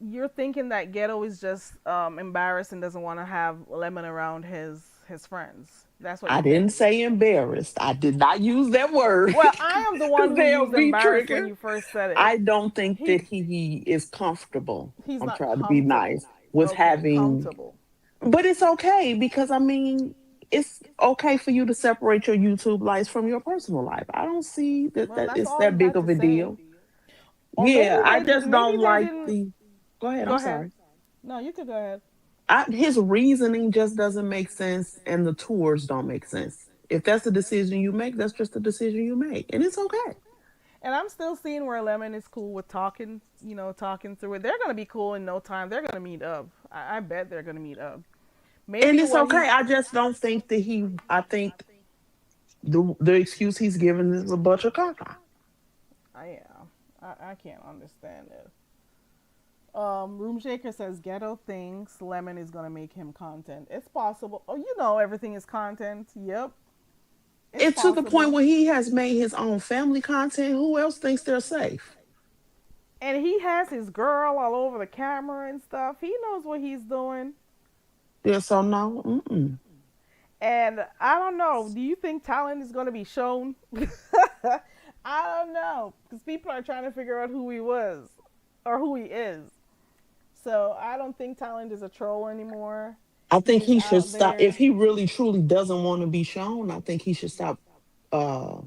you're thinking that Ghetto is just embarrassed and doesn't want to have Lemon around his friends. That's what I you didn't think. say embarrassed. I did not use that word Well, I am the one because who they'll used be embarrassed when triggered. you first said it. I don't think He that he is comfortable. he's I'm not trying to be nice comfortable. with Okay, having, comfortable. but it's okay because I mean, it's okay for you to separate your YouTube lives from your personal life. I don't see that Well, that's it's all that he big had of to a say. deal. Or Yeah, I just maybe don't they like didn't. the. Go ahead. Go I'm ahead. sorry. No, you could go ahead. His reasoning just doesn't make sense, and the tours don't make sense. If that's the decision you make, that's just the decision you make, and it's okay. And I'm still seeing where Lemon is cool with talking, talking through it. They're gonna be cool in no time. They're gonna meet up. I bet they're gonna meet up. And Maybe it's what okay. he, I just don't think that he. I think the excuse he's given is a bunch of caca. yeah, I can't understand it. Room Shaker says Ghetto thinks Lemon is gonna make him content. It's possible. Oh, everything is content. Yep, it's And to the point possible. where he has made his own family content. Who else thinks they're safe? And he has his girl all over the camera and stuff. He knows what he's doing. Yeah. So no. Mm-mm. And I don't know. Do you think talent is going to be shown? I don't know. Because people are trying to figure out who he was or who he is. So I don't think talent is a troll anymore. I He think is he should out stop. If there. he really truly doesn't want to be shown, I think he should stop uh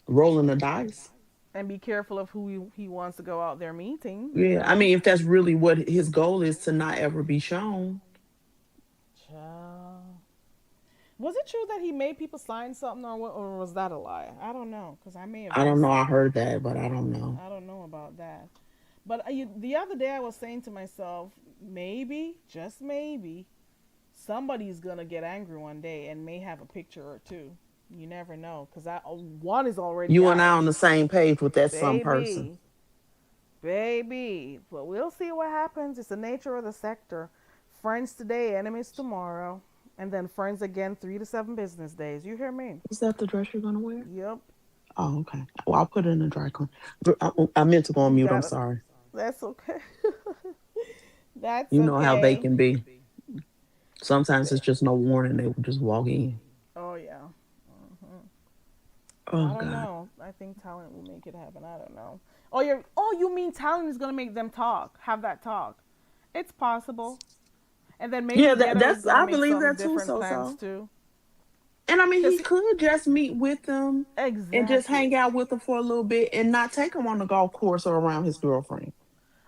rolling the dice. And be careful of who he wants to go out there meeting, Yeah, I mean, if that's really what his goal is to not ever be shown, Child. Was it true that he made people sign something, or was that a lie? I don't know, because I may have I don't missed know. I it. heard that, but I don't know. I don't know about that. But the other day I was saying to myself, maybe, just maybe, somebody's gonna get angry one day and may have a picture or two. You never know, because one is already You and I out, on the same page with that some person. baby, baby. But we'll see what happens. It's the nature of the sector. Friends today, enemies tomorrow, and then friends again 3 to 7 business days. You hear me? Is that the dress you're gonna wear? Yep. Oh, okay. Well, I'll put it in the dry clean. I meant to go on You mute. I'm got it. sorry. That's okay. That's You know how they okay. can be. Sometimes it's just no warning. They will just walk in. Oh yeah. I Oh don't God. know. I think talent will make it happen. I don't know. You mean talent is gonna make them talk, have that talk? It's possible. And then maybe Yeah, Ghetto is that's. gonna I make believe some that too. different So plans so. too. And I mean, Cause he could just meet with them and just hang exactly. out with them for a little bit and not take them on the golf course or around his girlfriend.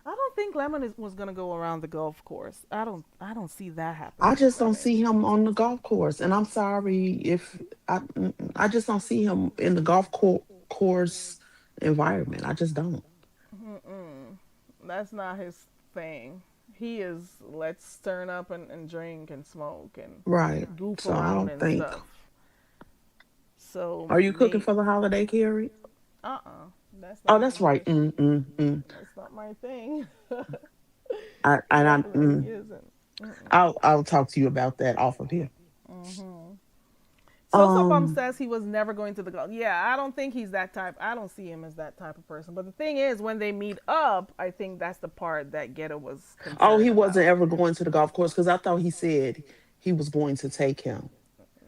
I don't think was gonna go around the golf course. I don't see that I happening with just don't Lemon. see him on the golf course, and I'm sorry if I just don't see him in the course environment. I just don't. Mm-mm. That's not his thing. He is let's turn up and drink and smoke and Right. goof So I around don't and think. stuff. So Are you cooking may for the holiday, Carrie? That's Oh, not that's right. my that's not my thing. I, It and I, definitely isn't. Mm-mm. I'll talk to you about that off of here. Hmm. So Bum Um. says he was never going to the golf. Yeah, I don't think he's that type. I don't see him as that type of person. But the thing is, when they meet up, I think that's the part that Ghetto was Oh, he concerned wasn't about. ever going to the golf course because I thought he said he was going to take him.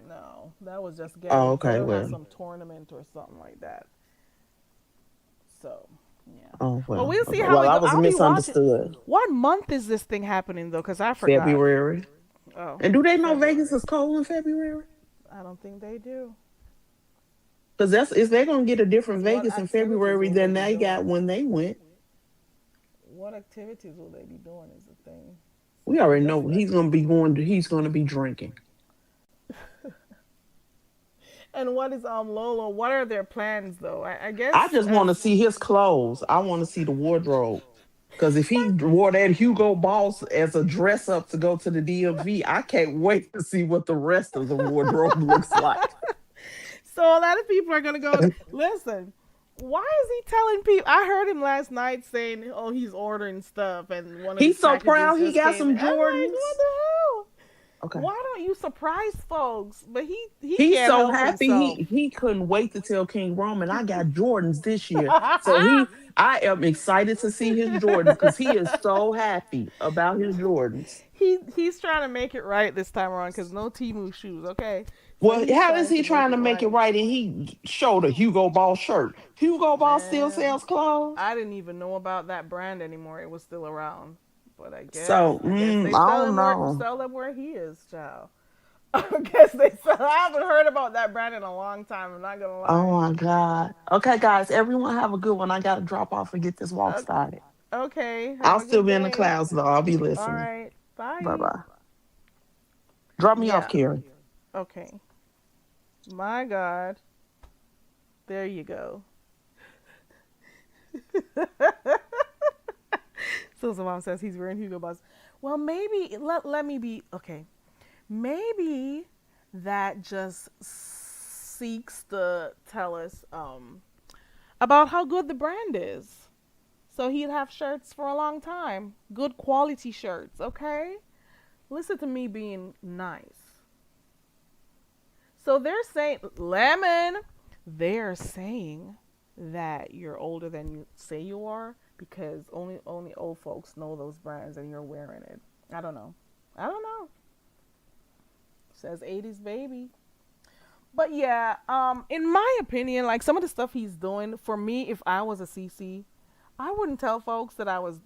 No, that was just Oh, Ghetto. okay. Ghetto has Well. some tournament or something like that. So, yeah. Oh Well, well. we'll see Okay. how Well, it I goes. was I'll be watching. misunderstood. What month is this thing happening though? Because I forgot. February. Oh, And do they know Vegas February. is cold in February? I don't think they do. Because that's if they're gonna get a different Because what Vegas in activities February will they than be they got doing? when they went. What activities will they be doing is the thing. We It's already just know like, he's gonna be drinking. and what is Lolo? What are their plans though? I I guess just want to as see his clothes. I want to see the wardrobe. Because if he wore that Hugo Boss as a dress up to go to the DMV, I can't wait to see what the rest of the wardrobe looks like. So a lot of people are gonna go. Listen, why is he telling people? I heard him last night saying, "Oh, he's ordering stuff, and one of his He's so packages proud he just got came some in." I'm like, what Jordans. the hell? Okay. Why don't you surprise folks? But he He's can't so help happy himself. he couldn't wait to tell King Roman I got Jordans this year. So I am excited to see his Jordans because he is so happy about his Jordans. He's trying to make it right this time around because no Timu shoes. Okay, so Well, he's how is trying he to make trying it to make it right. right and he showed a Hugo Boss shirt? Hugo Boss still Man, sells clothes? I didn't even know about that brand anymore. It was still around, but So I guess they I don't know. sell them where he is, child. I guess they sell. I haven't heard about that brand in a long time. I'm not gonna Oh lie. my God. Okay, guys, everyone have a good one. I got to drop off and get this walk Uh, started. okay, have I'll a still good be in the day. clouds though. I'll be All listening. right, Bye bye. bye. Drop me off, Yeah. Carrie. Okay. My God. There you go. So mom says he's wearing Hugo Boss. Well, maybe let me be okay. Maybe that just seeks to tell us about how good the brand is. So he'd have shirts for a long time, good quality shirts. Okay, listen to me being nice. So they're saying lemon. They're saying that you're older than you say you are because only old folks know those brands and you're wearing it. I don't know. I don't know. Says 80s baby. But yeah, in my opinion, like some of the stuff he's doing, for me, if I was a CC, I wouldn't tell folks that I was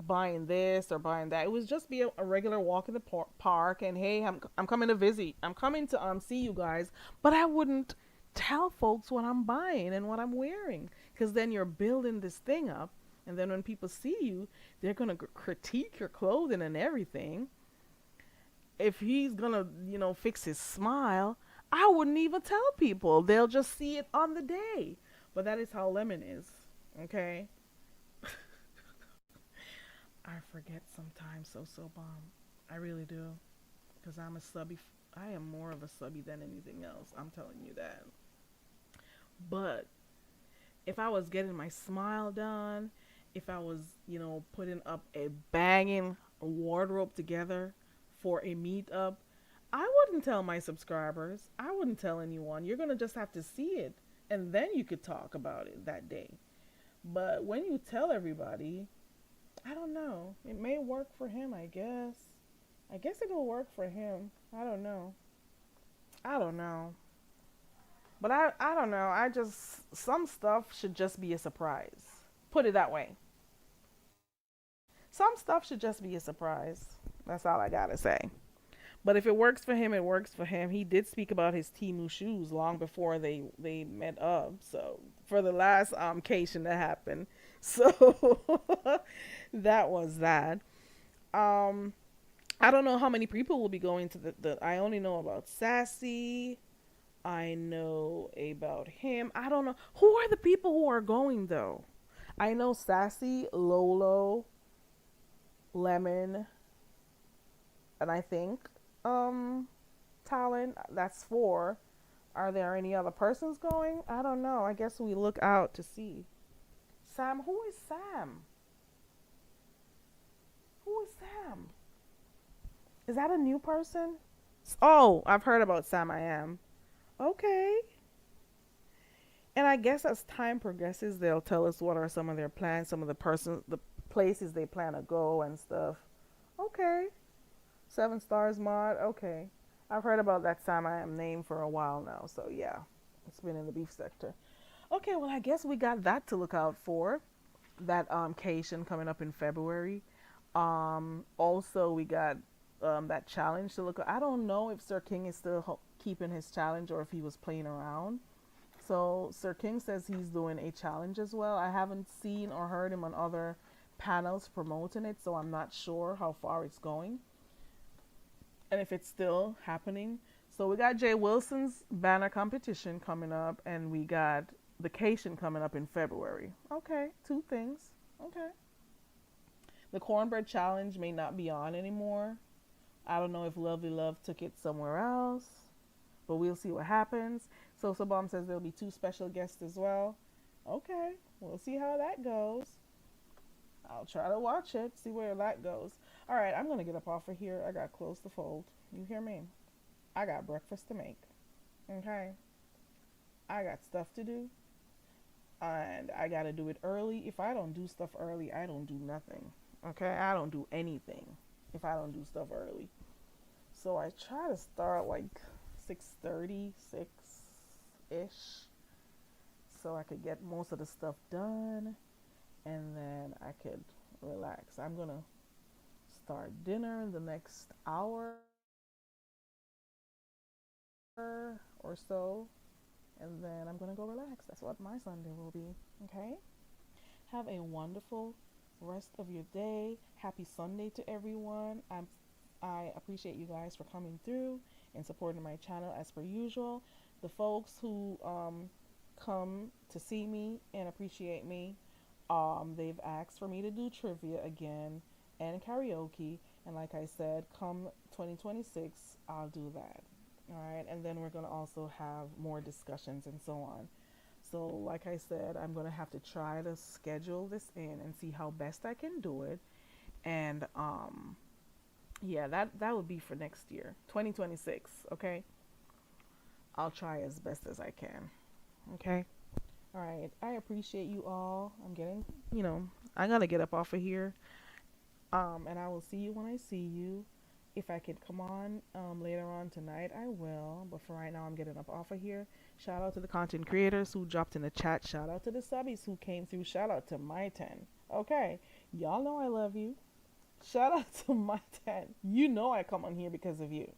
buying this or buying that. It would just be a regular walk in the park and hey, I'm coming to visit. I'm coming to see you guys, but I wouldn't tell folks what I'm buying and what I'm wearing because then you're building this thing up and then when people see you, they're going to critique your clothing and everything. If he's going to, fix his smile, I wouldn't even tell people. They'll just see it on the day. But that is how Lemon is. Okay? I forget sometimes, so bomb. I really do. Because I'm a subby. I am more of a subby than anything else. I'm telling you that. But if I was getting my smile done, if I was, putting up a banging wardrobe together for a meetup, I wouldn't tell my subscribers. I wouldn't tell anyone. You're going to just have to see it. And then you could talk about it that day. But when you tell everybody, I don't know. It may work for him, I guess. I guess it'll work for him. I don't know. I don't know. But I don't know. Some stuff should just be a surprise. Put it that way. Some stuff should just be a surprise. That's all I gotta say. But if it works for him, it works for him. He did speak about his Timu shoes long before they met up. So for the last occasion that happened. So that was that. I don't know how many people will be going to the I only know about Sassy. I know about him. I don't know. Who are the people who are going though? I know Sassy, Lolo, Lemon, and I think Talon. That's 4. Are there any other persons going? I don't know. I guess we look out to see. Sam, who is Sam? Who is Sam? Is that a new person? Oh, I've heard about Sam I Am. Okay. And I guess as time progresses, they'll tell us what are some of their plans, some of the places they plan to go and stuff. Okay. 7 Stars mod. Okay. I've heard about that Sam I Am name for a while now. So yeah, it's been in the beef sector. Okay, well I guess we got that to look out for. That Cation coming up in February. Also we got that challenge to look at. I don't know if Sir King is still keeping his challenge or if he was playing around. So Sir King says he's doing a challenge as well. I haven't seen or heard him on other panels promoting it, so I'm not sure how far it's going and if it's still happening. So we got Jay Wilson's banner competition coming up, and we got the Cation coming up in February. Okay, 2 things. Okay. The cornbread challenge may not be on anymore. I don't know if Lovely Love took it somewhere else, but we'll see what happens. So Bomb says there'll be 2 special guests as well. Okay, we'll see how that goes. I'll try to watch it, see where that goes. All right, I'm going to get up off of here. I got clothes to fold. You hear me? I got breakfast to make. Okay? I got stuff to do. And I got to do it early. If I don't do stuff early, I don't do nothing. Okay? I don't do anything if I don't do stuff early. So I try to start like 6:30, 6-ish. So I could get most of the stuff done. And then I could relax. I'm going to start dinner in the next hour or so. And then I'm going to go relax. That's what my Sunday will be. Okay? Have a wonderful rest of your day. Happy Sunday to everyone. I appreciate you guys for coming through and supporting my channel as per usual. The folks who come to see me and appreciate me, they've asked for me to do trivia again and karaoke. And like I said, come 2026, I'll do that. All right. And then we're going to also have more discussions and so on. So like I said, I'm going to have to try to schedule this in and see how best I can do it. And yeah, that would be for next year, 2026. Okay. I'll try as best as I can. Okay. All right. I appreciate you all. I'm getting, I got to get up off of here. And I will see you when I see you. If I can come on later on tonight, I will. But for right now, I'm getting up off of here. Shout out to the content creators who dropped in the chat. Shout out to the subbies who came through. Shout out to my 10. Okay. Y'all know I love you. Shout out to my 10. You know I come on here because of you.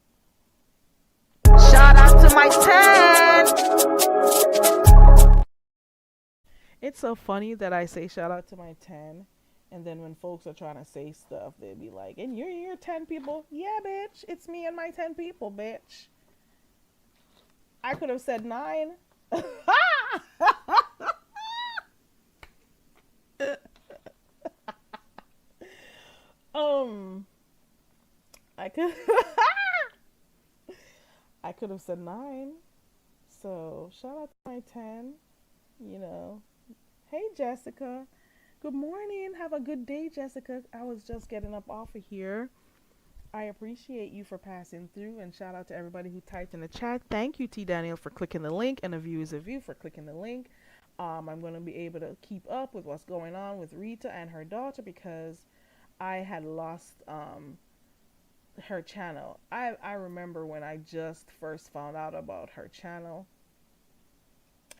Shout out to my 10. It's so funny that I say shout out to my 10. And then when folks are trying to say stuff, they'd be like, and you're your 10 people? Yeah, bitch. It's me and my 10 people, bitch. I could have said 9. I could have said 9. So shout out to my 10. Hey, Jessica. Good morning. Have a good day, Jessica. I was just getting up off of here. I appreciate you for passing through, and shout out to everybody who typed in the chat. Thank you, T. Daniel, for clicking the link, and a view is a view for clicking the link. I'm going to be able to keep up with what's going on with Rita and her daughter because I had lost her channel. I remember when I just first found out about her channel.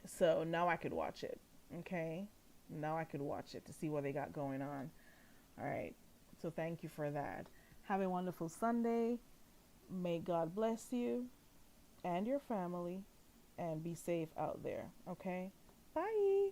So now I could watch it. Okay? Now I could watch it to see what they got going on. All right. So thank you for that. Have a wonderful Sunday. May God bless you and your family, and be safe out there. Okay? Bye.